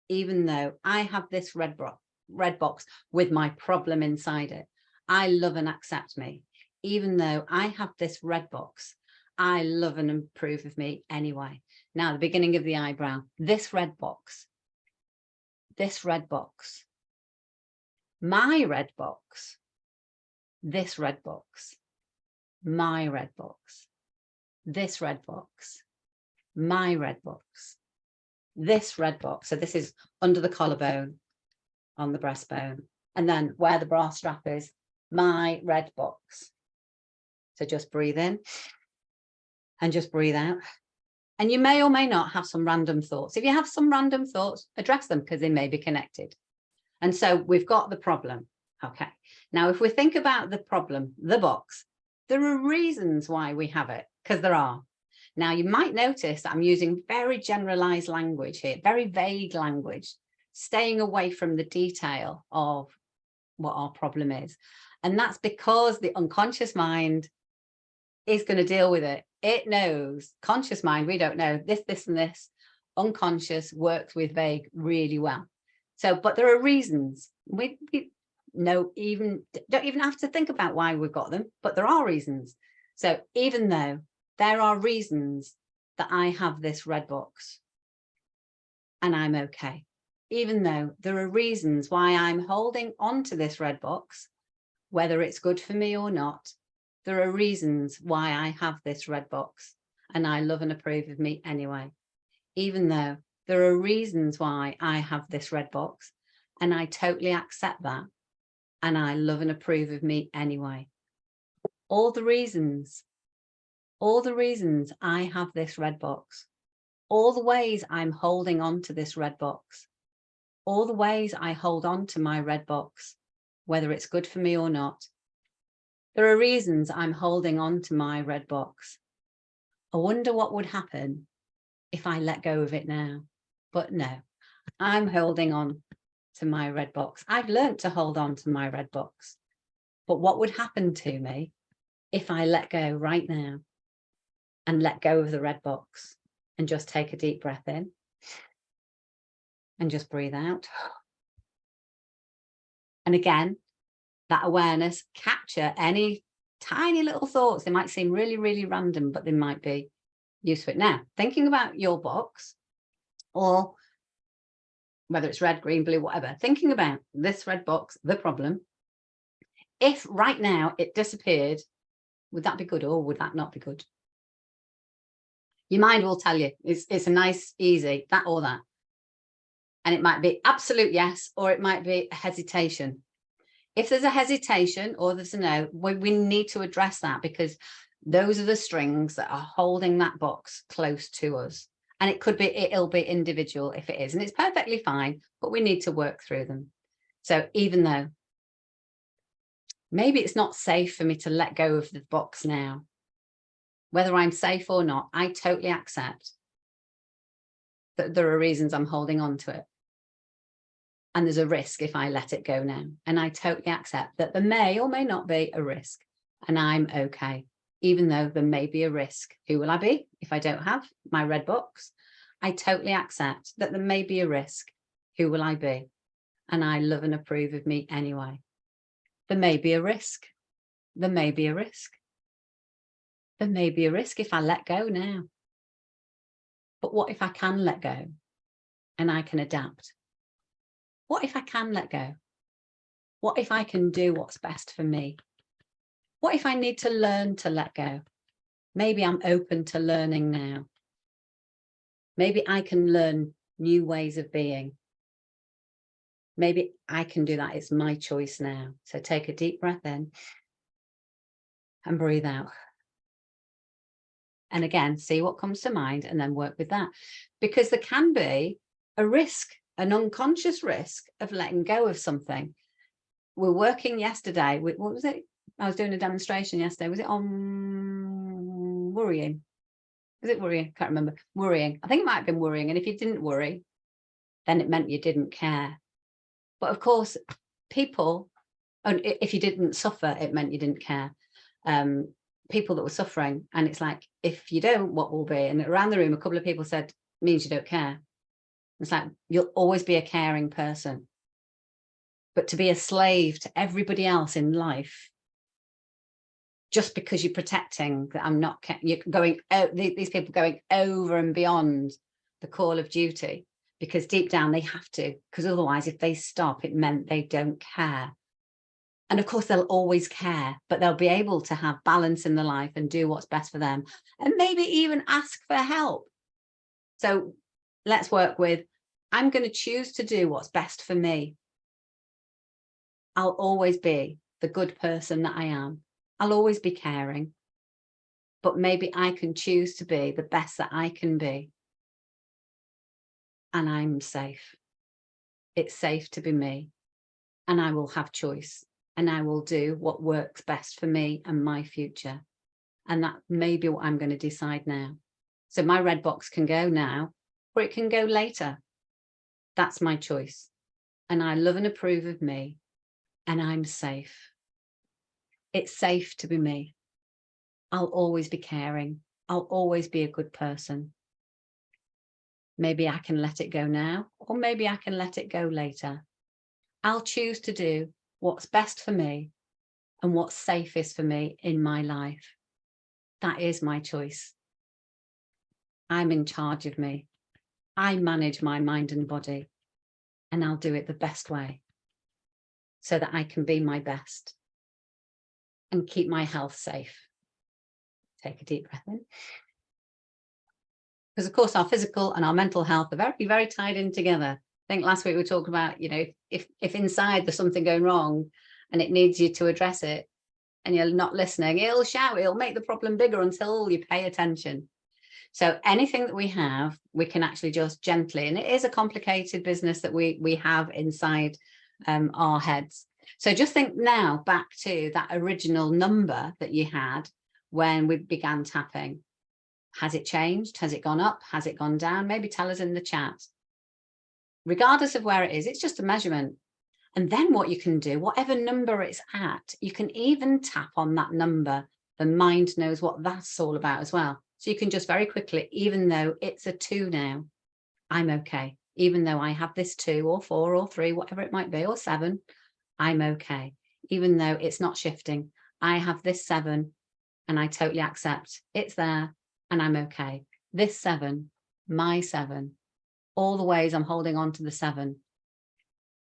Even though I have this red box with my problem inside it, I love and accept me. Even though I have this red box, I love and approve of me anyway. Now, the beginning of the eyebrow, this red box, my red box, this red box, my red box, this red box, my red box, this red box. So this is under the collarbone, on the breastbone, and then where the bra strap is, my red box. So just breathe in and just breathe out. And you may or may not have some random thoughts. If you have some random thoughts, address them because they may be connected. And so we've got the problem. Okay. Now, if we think about the problem, the box, there are reasons why we have it, because there are. Now, you might notice that I'm using very generalized language here, very vague language, staying away from the detail of what our problem is. And that's because the unconscious mind is going to deal with it. It knows. Conscious mind, we don't know. This, and this. Unconscious works with vague really well. So, but there are reasons. We don't even have to think about why we've got them, but there are reasons. So even though there are reasons that I have this red box, and I'm okay. Even though there are reasons why I'm holding on to this red box, whether it's good for me or not, there are reasons why I have this red box, and I love and approve of me anyway. Even though there are reasons why I have this red box, and I totally accept that, and I love and approve of me anyway. All the reasons I have this red box, all the ways I'm holding on to this red box, all the ways I hold on to my red box, whether it's good for me or not. There are reasons I'm holding on to my red box. I wonder what would happen if I let go of it now. But no, I'm holding on to my red box. I've learned to hold on to my red box. But what would happen to me if I let go right now and let go of the red box and just take a deep breath in and just breathe out? And again, that awareness, capture any tiny little thoughts. They might seem really, really random, but they might be useful. Now, thinking about your box, or whether it's red, green, blue, whatever, thinking about this red box, the problem, if right now it disappeared, would that be good or would that not be good? Your mind will tell you it's a nice, easy, that or that. And it might be absolute yes, or it might be a hesitation. If there's a hesitation or there's a no, we need to address that, because those are the strings that are holding that box close to us. And it'll be individual if it is, and it's perfectly fine, but we need to work through them. So even though maybe it's not safe for me to let go of the box now, whether I'm safe or not, I totally accept that there are reasons I'm holding on to it. And there's a risk if I let it go now. And I totally accept that there may or may not be a risk. And I'm okay, even though there may be a risk. Who will I be if I don't have my red box? I totally accept that there may be a risk. Who will I be? And I love and approve of me anyway. There may be a risk. There may be a risk. There may be a risk if I let go now. But what if I can let go and I can adapt? What if I can let go? What if I can do what's best for me? What if I need to learn to let go? Maybe I'm open to learning now. Maybe I can learn new ways of being. Maybe I can do that. It's my choice now. So take a deep breath in and breathe out. And again, see what comes to mind and then work with that. Because there can be a risk, an unconscious risk of letting go of something. We're working yesterday with, what was it? I was doing a demonstration yesterday. Was it on worrying? Was it worrying? Can't remember. Worrying. I think it might have been worrying. And if you didn't worry, then it meant you didn't care. But of course, people, and if you didn't suffer, it meant you didn't care. People that were suffering, and it's like, if you don't, what will be? And around the room, a couple of people said, means you don't care. It's like, you'll always be a caring person. But to be a slave to everybody else in life, just because you're protecting that I'm not, you're going, these people going over and beyond the call of duty, because deep down they have to, because otherwise if they stop, it meant they don't care. And of course they'll always care, but they'll be able to have balance in their life and do what's best for them, and maybe even ask for help. So let's work with, I'm going to choose to do what's best for me. I'll always be the good person that I am. I'll always be caring, but maybe I can choose to be the best that I can be. And I'm safe. It's safe to be me, and I will have choice, and I will do what works best for me and my future. And that may be what I'm going to decide now. So my red box can go now, or it can go later. That's my choice. And I love and approve of me, and I'm safe. It's safe to be me. I'll always be caring. I'll always be a good person. Maybe I can let it go now, or maybe I can let it go later. I'll choose to do what's best for me and what's safest for me in my life. That is my choice. I'm in charge of me. I manage my mind and body, and I'll do it the best way so that I can be my best and keep my health safe. Take a deep breath in. Because of course our physical and our mental health are very, very tied in together. I think last week we talked about, you know, if inside there's something going wrong and it needs you to address it and you're not listening, it'll shout, it'll make the problem bigger until you pay attention. So anything that we have, we can actually just gently, and it is a complicated business that we have inside our heads. So just think now back to that original number that you had when we began tapping. Has it changed? Has it gone up? Has it gone down? Maybe tell us in the chat. Regardless of where it is, it's just a measurement. And then what you can do, whatever number it's at, you can even tap on that number. The mind knows what that's all about as well. So you can just very quickly, even though it's a 2 now, I'm okay. Even though I have this 2 or 4 or 3, whatever it might be, or 7, I'm okay. Even though it's not shifting, I have this 7 and I totally accept it's there and I'm okay. This 7, my 7, all the ways I'm holding on to the 7,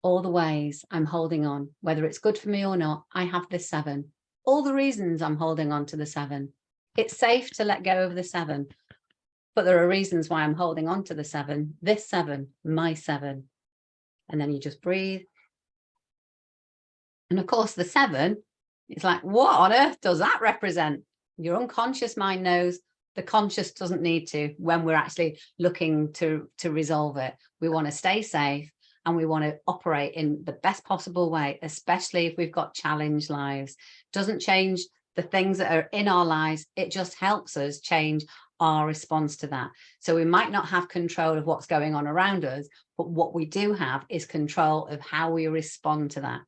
all the ways I'm holding on, whether it's good for me or not, I have this 7. All the reasons I'm holding on to the 7. It's safe to let go of the 7, but there are reasons why I'm holding on to the 7, this 7, my 7. And then you just breathe. And of course, the 7, it's like, what on earth does that represent? Your unconscious mind knows, the conscious doesn't need to when we're actually looking to resolve it. We want to stay safe and we want to operate in the best possible way, especially if we've got challenged lives. Doesn't change the things that are in our lives. It just helps us change our response to that. So we might not have control of what's going on around us, but what we do have is control of how we respond to that.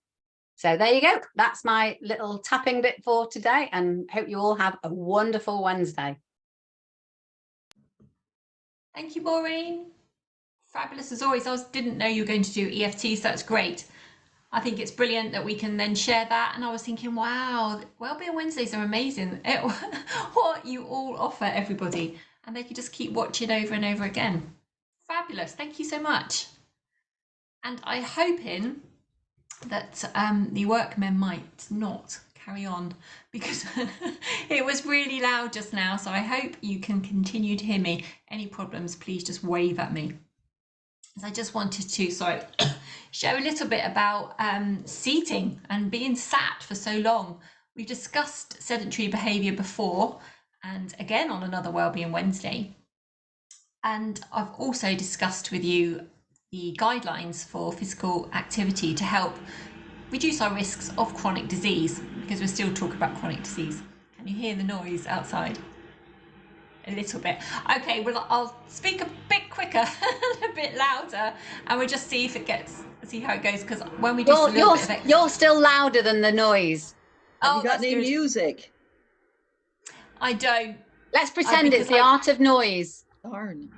So there you go. That's my little tapping bit for today, and hope you all have a wonderful Wednesday. Thank you, Maureen. Fabulous as always. didn't know you were going to do EFTs. That's great. I think it's brilliant that we can then share that. And I was thinking, wow, Wellbeing Wednesdays are amazing. What you all offer everybody. And they can just keep watching over and over again. Fabulous. Thank you so much. And I'm hoping that the workmen might not carry on because it was really loud just now. So I hope you can continue to hear me. Any problems, please just wave at me. So I just wanted to share a little bit about seating and being sat for so long. We've discussed sedentary behaviour before, and again on another Wellbeing Wednesday. And I've also discussed with you the guidelines for physical activity to help reduce our risks of chronic disease, because we're still talking about chronic disease. Can you hear the noise outside? A little bit. Okay, well, I'll speak a bit quicker and a bit louder, and we'll just see how it goes, because when we do you're still louder than the noise. Have you got any music? I don't. Let's pretend it's the art of noise. Darn.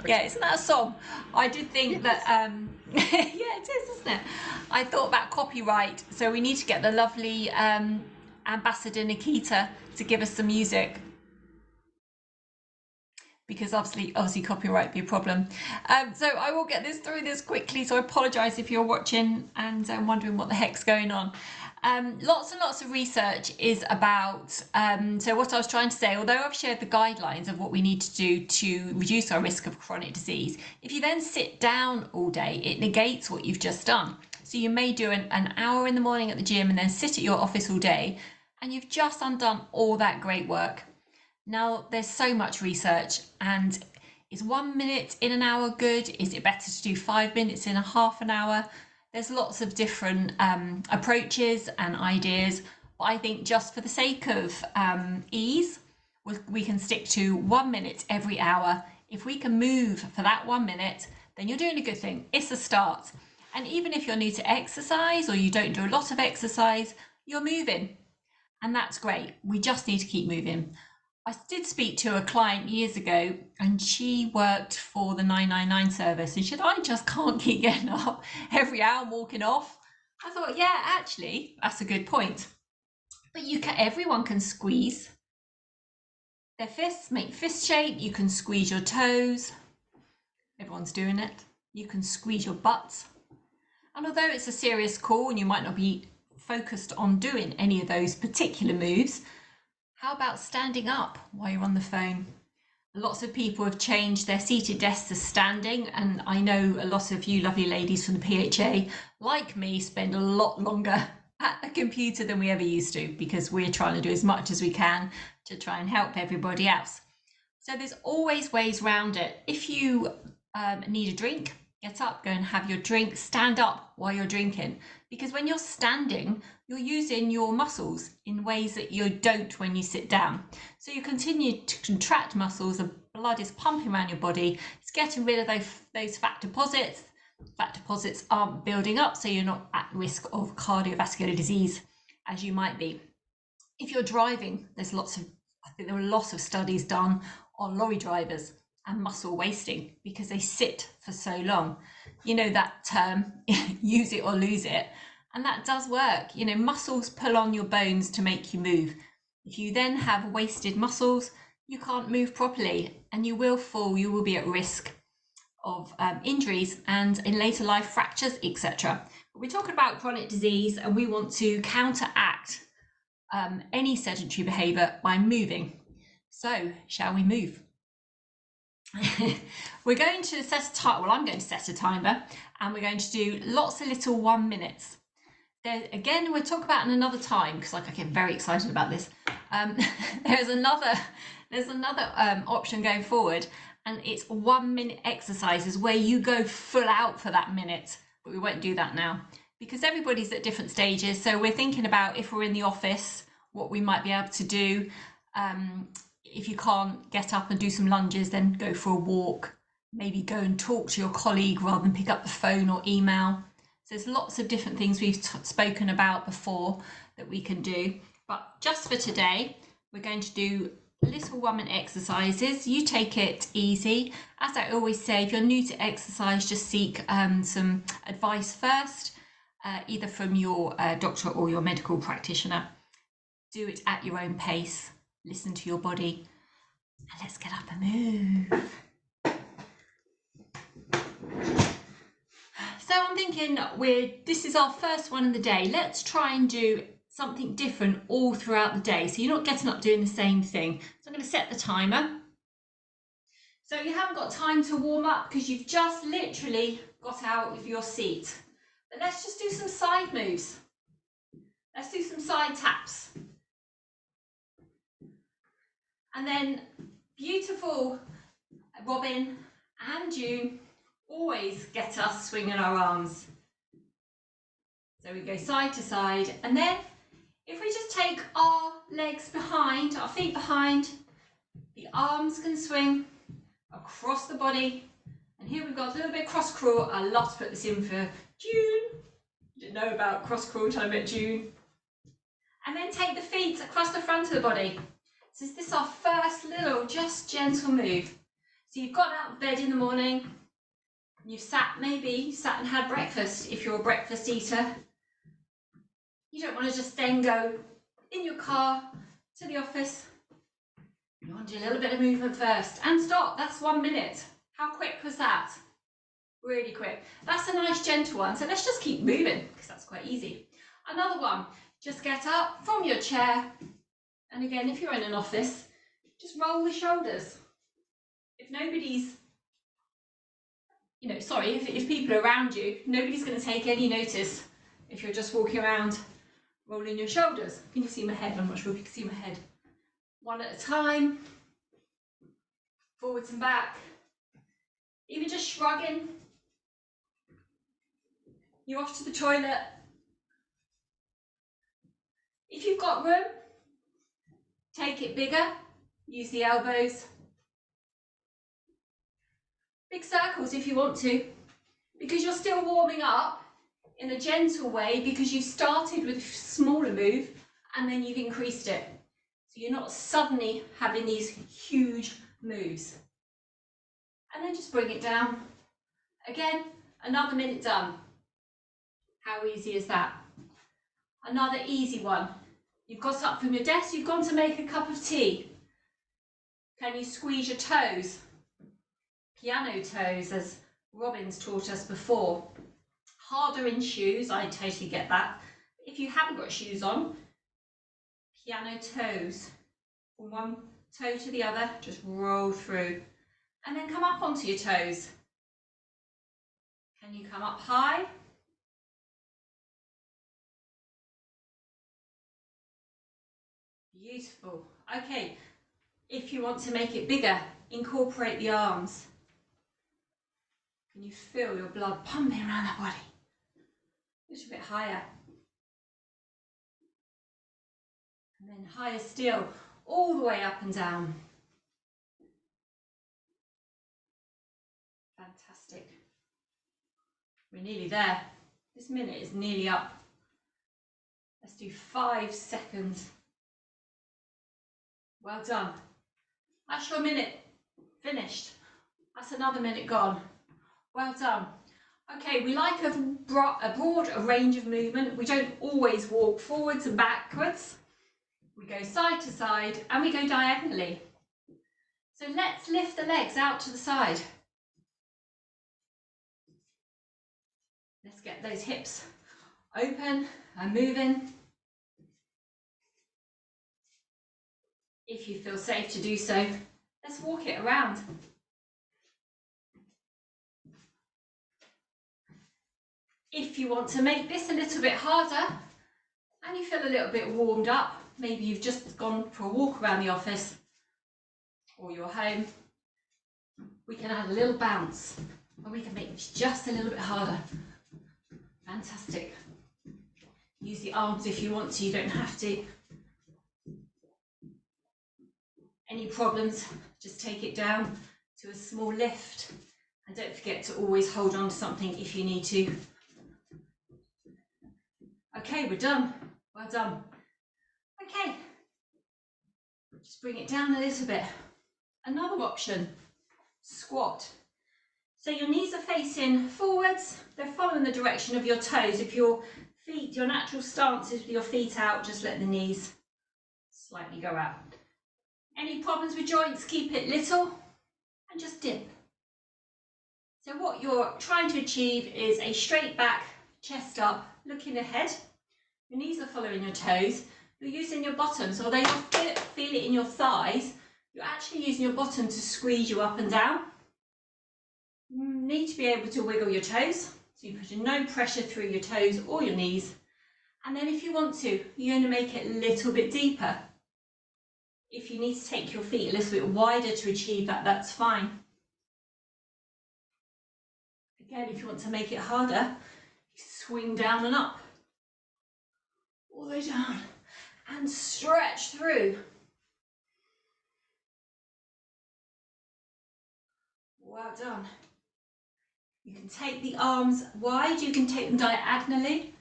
Yeah, isn't that a song? I did think that yeah, it is, isn't it? I thought about copyright, so we need to get the lovely Ambassador Nikita to give us some music, because obviously copyright would be a problem. So I will get through this quickly, so I apologise if you're watching and wondering what the heck's going on. Lots and lots of research is about, so what I was trying to say, although I've shared the guidelines of what we need to do to reduce our risk of chronic disease, if you then sit down all day, it negates what you've just done. So you may do an hour in the morning at the gym and then sit at your office all day, and you've just undone all that great work. Now, there's so much research, and is 1 minute in an hour good? Is it better to do 5 minutes in a half an hour? There's lots of different approaches and ideas, but I think just for the sake of ease, we can stick to 1 minute every hour. If we can move for that 1 minute, then you're doing a good thing. It's a start. And even if you're new to exercise or you don't do a lot of exercise, you're moving. And that's great. We just need to keep moving. I did speak to a client years ago, and she worked for the 999 service, and she said, I just can't keep getting up every hour and walking off. I thought, yeah, actually, that's a good point. But everyone can squeeze Their fists, make fist shape. You can squeeze your toes. Everyone's doing it. You can squeeze your butts. And although it's a serious call and you might not be focused on doing any of those particular moves, how about standing up while you're on the phone? Lots of people have changed their seated desks to standing, and I know a lot of you lovely ladies from the PHA, like me, spend a lot longer at the computer than we ever used to, because we're trying to do as much as we can to try and help everybody else. So there's always ways around it. If you need a drink, get up, go and have your drink, stand up while you're drinking, because when you're standing, you're using your muscles in ways that you don't when you sit down. So you continue to contract muscles, the blood is pumping around your body, it's getting rid of those fat deposits. Fat deposits aren't building up, so you're not at risk of cardiovascular disease as you might be. If you're driving, I think there are lots of studies done on lorry drivers and muscle wasting because they sit for so long. You know that term, use it or lose it. And that does work. You know, muscles pull on your bones to make you move. If you then have wasted muscles, you can't move properly and you will fall, you will be at risk of injuries and in later life fractures, etc. We're talking about chronic disease and we want to counteract any sedentary behaviour by moving. So, shall we move? We're going to set a timer. Well, I'm going to set a timer and we're going to do lots of little 1 minutes. Again, we'll talk about in another time because I get very excited about this. There's another option going forward, and it's 1 minute exercises where you go full out for that minute, but we won't do that now because everybody's at different stages. So we're thinking about if we're in the office, what we might be able to do. If you can't get up and do some lunges, then go for a walk, maybe go and talk to your colleague rather than pick up the phone or email. So there's lots of different things we've spoken about before that we can do. But just for today, we're going to do little 1 minute exercises. You take it easy. As I always say, if you're new to exercise, just seek some advice first, either from your doctor or your medical practitioner. Do it at your own pace. Listen to your body. And let's get up and move. So I'm thinking this is our first one of the day. Let's try and do something different all throughout the day. So you're not getting up doing the same thing. So I'm going to set the timer. So you haven't got time to warm up because you've just literally got out of your seat. But let's just do some side moves. Let's do some side taps. And then beautiful Robyn and June always get us swinging our arms. So we go side to side, and then if we just take our legs behind, our feet behind, the arms can swing across the body. And here we've got a little bit cross crawl. I love to put this in for June. Didn't know about cross crawl until I met June. And then take the feet across the front of the body. So this is our first little just gentle move. So you've got out of bed in the morning, you've sat and had breakfast if you're a breakfast eater. You don't want to just then go in your car to the office. You want to do a little bit of movement first and stop. That's 1 minute. How quick was that? Really quick. That's a nice gentle one. So let's just keep moving because that's quite easy. Another one, just get up from your chair. And again, if you're in an office, just roll the shoulders. If nobody's, if people are around you, nobody's going to take any notice if you're just walking around rolling your shoulders. Can you see my head? I'm not sure if you can see my head. One at a time, forwards and back. Even just shrugging. You're off to the toilet. If you've got room, take it bigger. Use the elbows. Big circles if you want to, because you're still warming up in a gentle way because you started with a smaller move and then you've increased it. So you're not suddenly having these huge moves. And then just bring it down. Again, another minute done. How easy is that? Another easy one. You've got up from your desk, you've gone to make a cup of tea. Can you squeeze your toes? Piano toes, as Robyn's taught us before. Harder in shoes, I totally get that. If you haven't got shoes on, piano toes. From one toe to the other, just roll through. And then come up onto your toes. Can you come up high? Beautiful. Okay, if you want to make it bigger, incorporate the arms. Can you feel your blood pumping around that body? A little bit higher. And then higher still, all the way up and down. Fantastic. We're nearly there. This minute is nearly up. Let's do 5 seconds. Well done. That's your minute finished. That's another minute gone. Well done. Okay, we like a broad range of movement. We don't always walk forwards and backwards. We go side to side and we go diagonally. So let's lift the legs out to the side. Let's get those hips open and moving. If you feel safe to do so, let's walk it around. If you want to make this a little bit harder and you feel a little bit warmed up, maybe you've just gone for a walk around the office or your home, we can add a little bounce and we can make it just a little bit harder. Fantastic. Use the arms if you want to, you don't have to. Any problems, just take it down to a small lift. And don't forget to always hold on to something if you need to. Okay, we're done. Well done. Okay, just bring it down a little bit. Another option, squat. So your knees are facing forwards, they're following the direction of your toes. If your feet, your natural stance is with your feet out, just let the knees slightly go out. Any problems with joints, keep it little and just dip. So what you're trying to achieve is a straight back, chest up, looking ahead. Your knees are following your toes. You're using your bottoms, although you'll feel it in your thighs, you're actually using your bottom to squeeze you up and down. You need to be able to wiggle your toes, so you're putting no pressure through your toes or your knees. And then if you want to, you're going to make it a little bit deeper. If you need to take your feet a little bit wider to achieve that, that's fine. Again, if you want to make it harder, you swing down and up. All the way down and stretch through. Well done. You can take the arms wide, you can take them diagonally.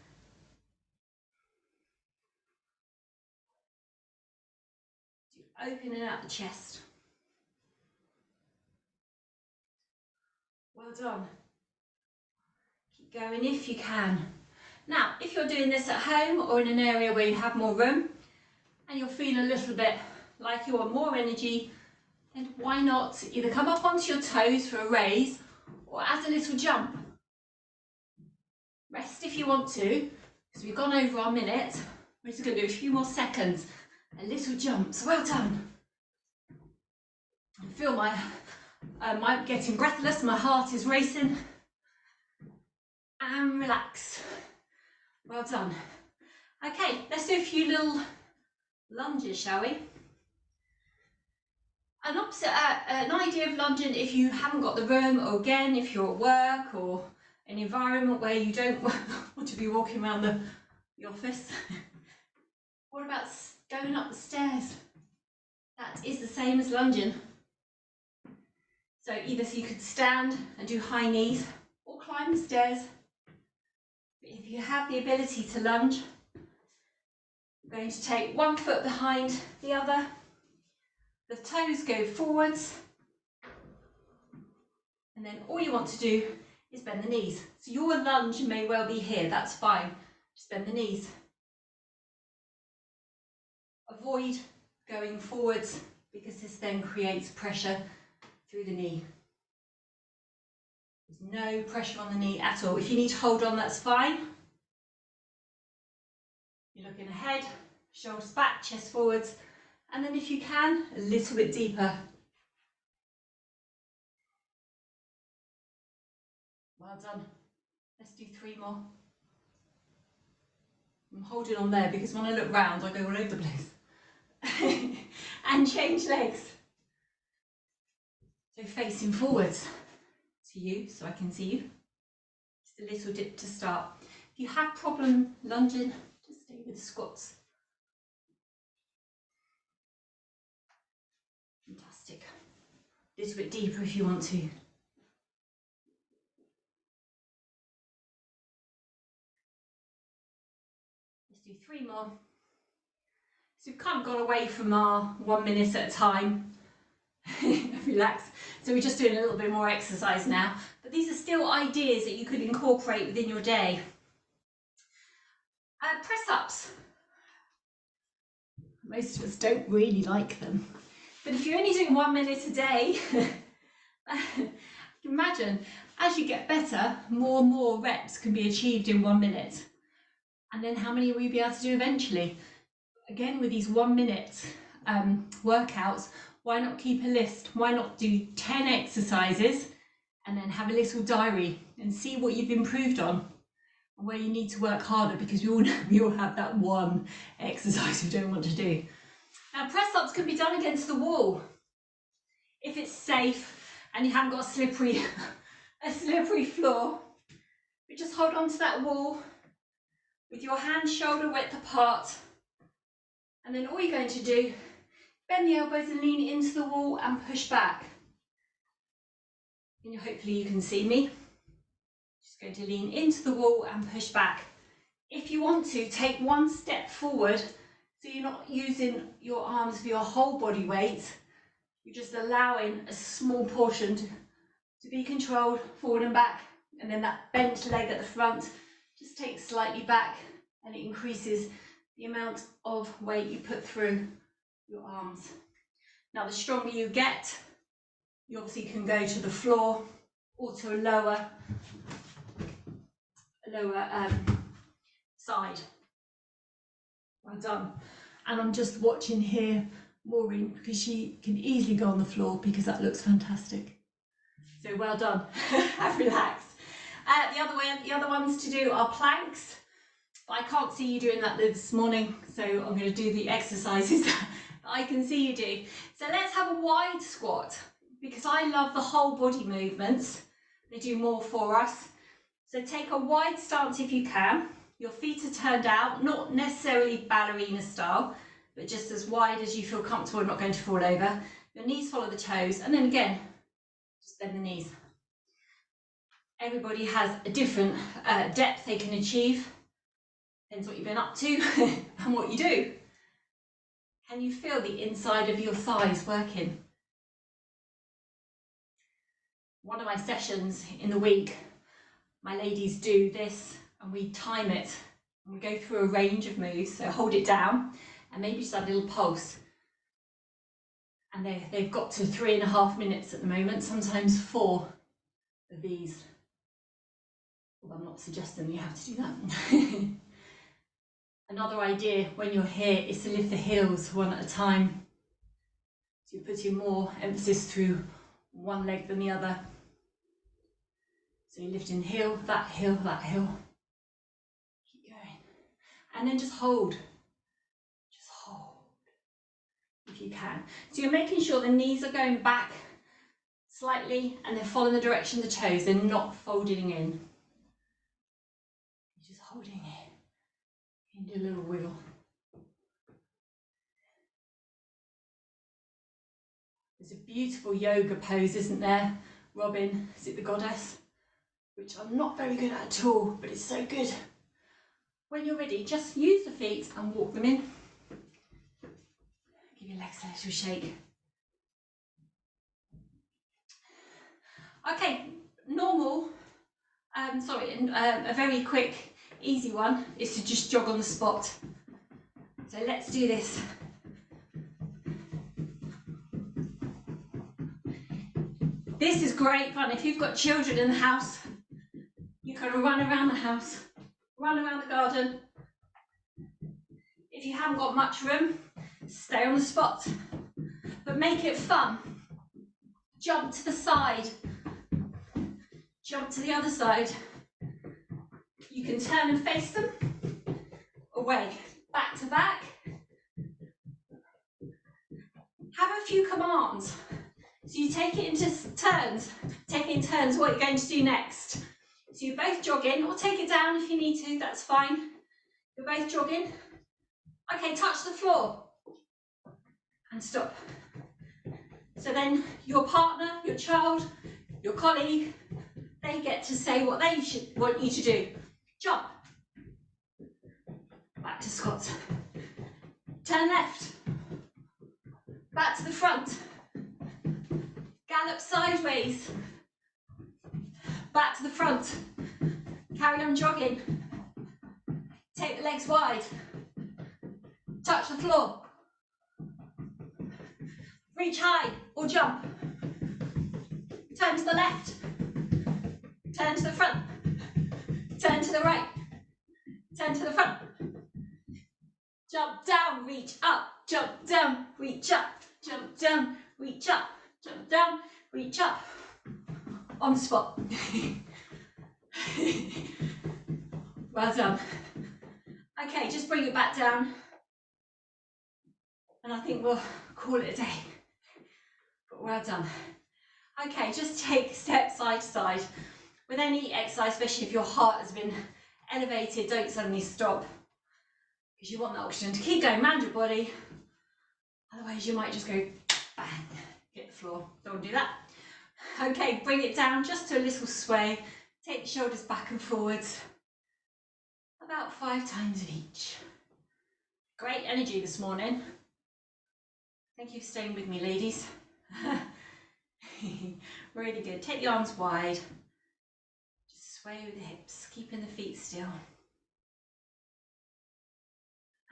Opening out the chest. Well done. Keep going if you can. Now, if you're doing this at home or in an area where you have more room and you're feeling a little bit like you want more energy, then why not either come up onto your toes for a raise or add a little jump. Rest if you want to, because we've gone over our minute. We're just going to do a few more seconds. A little jump, so well done. I feel my getting breathless, my heart is racing. And relax. Well done. Okay, let's do a few little lunges, shall we? An idea of lunging if you haven't got the room, or again, if you're at work or an environment where you don't want to be walking around the office. What about going up the stairs? That is the same as lunging. So either you could stand and do high knees or climb the stairs. But if you have the ability to lunge, you're going to take one foot behind the other. The toes go forwards. And then all you want to do is bend the knees. So your lunge may well be here, that's fine. Just bend the knees. Avoid going forwards because this then creates pressure through the knee. There's no pressure on the knee at all. If you need to hold on, that's fine. You're looking ahead, shoulders back, chest forwards, and then if you can, a little bit deeper. Well done. Let's do 3 more. I'm holding on there because when I look round, I go all over the place. And change legs. So facing forwards to you, so I can see you. Just a little dip to start. If you have problem lunging, just stay with squats. Fantastic. A little bit deeper if you want to. Let's do 3 more. So we've kind of gone away from our 1 minute at a time. Relax. So we're just doing a little bit more exercise now. But these are still ideas that you could incorporate within your day. Press-ups. Most of us don't really like them. But if you're only doing 1 minute a day, imagine as you get better, more and more reps can be achieved in 1 minute. And then how many will you be able to do eventually? Again, with these 1 minute workouts, why not keep a list? Why not do 10 exercises and then have a little diary and see what you've improved on and where you need to work harder, because we all have that one exercise we don't want to do. Now, press-ups can be done against the wall. If it's safe and you haven't got a slippery floor, but just hold on to that wall with your hands shoulder width apart. And then all you're going to do, bend the elbows and lean into the wall and push back. And hopefully you can see me. Just going to lean into the wall and push back. If you want to, take 1 step forward, so you're not using your arms for your whole body weight. You're just allowing a small portion to be controlled forward and back. And then that bent leg at the front just takes slightly back, and it increases the amount of weight you put through your arms. Now, the stronger you get, you obviously can go to the floor or to a lower side. Well done. And I'm just watching here Maureen, because she can easily go on the floor because that looks fantastic. So well done. Have relaxed. The other ones to do are planks. But I can't see you doing that this morning, so I'm going to do the exercises that I can see you do. So let's have a wide squat, because I love the whole body movements. They do more for us. So take a wide stance if you can. Your feet are turned out, not necessarily ballerina style, but just as wide as you feel comfortable, not going to fall over. Your knees follow the toes, and then again, just bend the knees. Everybody has a different depth they can achieve. Depends what you've been up to and what you do. Can you feel the inside of your thighs working? One of my sessions in the week, my ladies do this and we time it. And we go through a range of moves, so hold it down and maybe just add a little pulse. And they've got to 3.5 minutes at the moment, sometimes 4 of these. Well, I'm not suggesting you have to do that. Another idea when you're here is to lift the heels one at a time. So you're putting more emphasis through one leg than the other. So you're lifting heel, that heel, that heel. Keep going. And then just hold. Just hold, if you can. So you're making sure the knees are going back slightly and they're following the direction of the toes. They're not folding in. You're just holding it. You can do a little wiggle. There's a beautiful yoga pose, isn't there? Robyn, is it the goddess? Which I'm not very good at all, but it's so good. When you're ready, just use the feet and walk them in. Give your legs a little shake. Okay, normal, a very quick, easy one is to just jog on the spot. So let's do this. This is great fun. If you've got children in the house, you can run around the house, run around the garden. If you haven't got much room, stay on the spot, but make it fun. Jump to the side, jump to the other side. You can turn and face them, away, back to back. Have a few commands. So you take it into turns, take it in turns what you're going to do next. So you're both jogging, or take it down if you need to, that's fine. You're both jogging. Okay, touch the floor and stop. So then your partner, your child, your colleague, they get to say what they want you to do. Jump. Back to squats. Turn left. Back to the front. Gallop sideways. Back to the front. Carry on jogging. Take the legs wide. Touch the floor. Reach high or jump. Turn to the left. Turn to the front. Turn to the right. Turn to the front. Jump down, reach up. Jump down, reach up. Jump down, reach up. Jump down, reach up. On the spot. Well done. Okay, just bring it back down. And I think we'll call it a day. But well done. Okay, just take a step side to side. With any exercise, especially if your heart has been elevated, don't suddenly stop. Because you want the oxygen to keep going around your body. Otherwise you might just go bang, hit the floor. Don't do that. Okay, bring it down just to a little sway. Take the shoulders back and forwards. About 5 times of each. Great energy this morning. Thank you for staying with me, ladies. Really good. Take the arms wide. Just sway with the hips, keeping the feet still.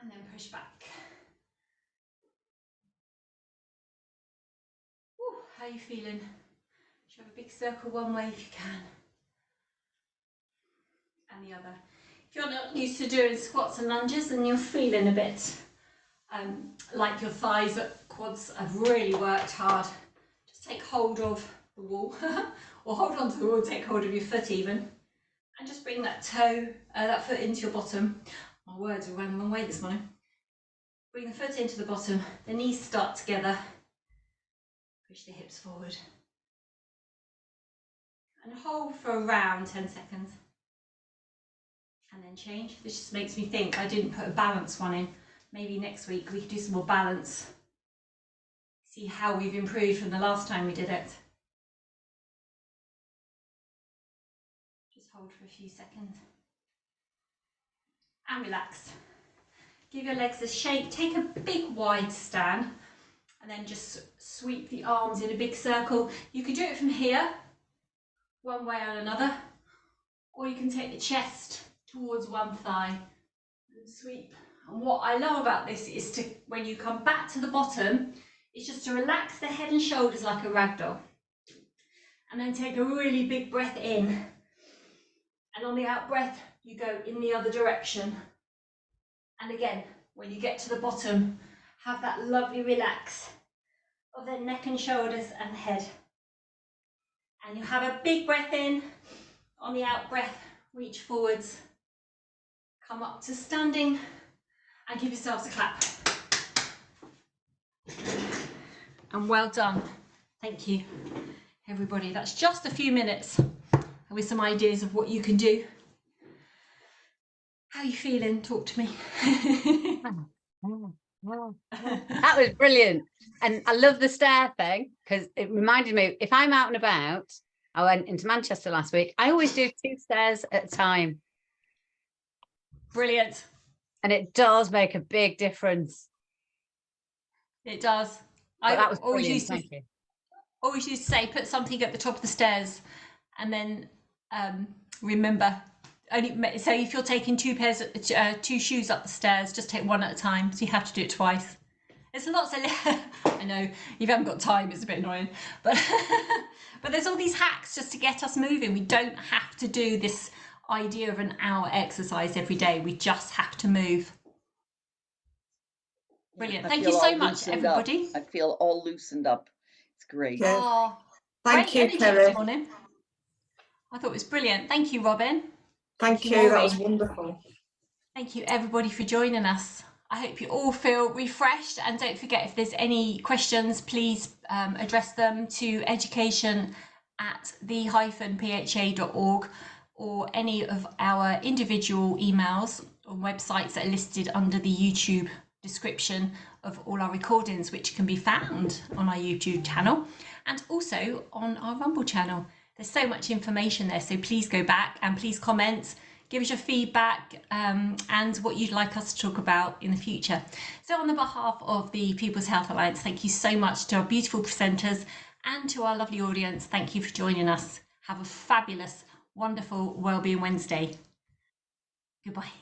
And then push back. Ooh, how are you feeling? Show a big circle one way if you can. And the other. If you're not used to doing squats and lunges and you're feeling a bit like your thighs, quads have really worked hard, just take hold of the wall or hold on to the wall, take hold of your foot even, and just bring that toe, that foot into your bottom. My words were going the wrong way this morning. Bring the foot into the bottom, the knees start together, push the hips forward, and hold for around 10 seconds. And then change. This just makes me think I didn't put a balance one in. Maybe next week we could do some more balance. See how we've improved from the last time we did it. Just hold for a few seconds. And relax. Give your legs a shake. Take a big wide stand. And then just sweep the arms in a big circle. You could do it from here, one way or another. Or you can take the chest towards one thigh and sweep. And what I love about this is to, when you come back to the bottom, is just to relax the head and shoulders like a rag doll. And then take a really big breath in. And on the out breath, you go in the other direction. And again, when you get to the bottom, have that lovely relax of the neck and shoulders and head. And you have a big breath in. On the out breath, reach forwards. Come up to standing and give yourselves a clap. And well done. Thank you, everybody. That's just a few minutes with some ideas of what you can do. How are you feeling? Talk to me. That was brilliant. And I love the stair thing because it reminded me, if I'm out and about, I went into Manchester last week, I always do 2 stairs at a time. Brilliant. And it does make a big difference. It does. That was always brilliant. used to, Thank you. always used to say, put something at the top of the stairs and then remember, so if you're taking 2 shoes up the stairs, just take one at a time. So you have to do it twice. There's lots of, I know, if you haven't got time, it's a bit annoying, but but there's all these hacks just to get us moving. We don't have to do this idea of an hour exercise every day. We just have to move. Brilliant. Thank you so much, everybody. I feel all loosened up. It's great. Okay. Oh, Thank great you, energy Kerry. this morning. I thought it was brilliant. Thank you, Robyn. Thank you. That was Maureen. wonderful. Thank you, everybody, for joining us. I hope you all feel refreshed, and don't forget, if there's any questions, please address them to education@the-pha.org, or any of our individual emails or websites that are listed under the YouTube description of all our recordings, which can be found on our YouTube channel and also on our Rumble channel. There's so much information there, so please go back and please comment. Give us your feedback and what you'd like us to talk about in the future. So on the behalf of the People's Health Alliance, thank you so much to our beautiful presenters and to our lovely audience. Thank you for joining us. Have a fabulous, wonderful Wellbeing Wednesday. Goodbye.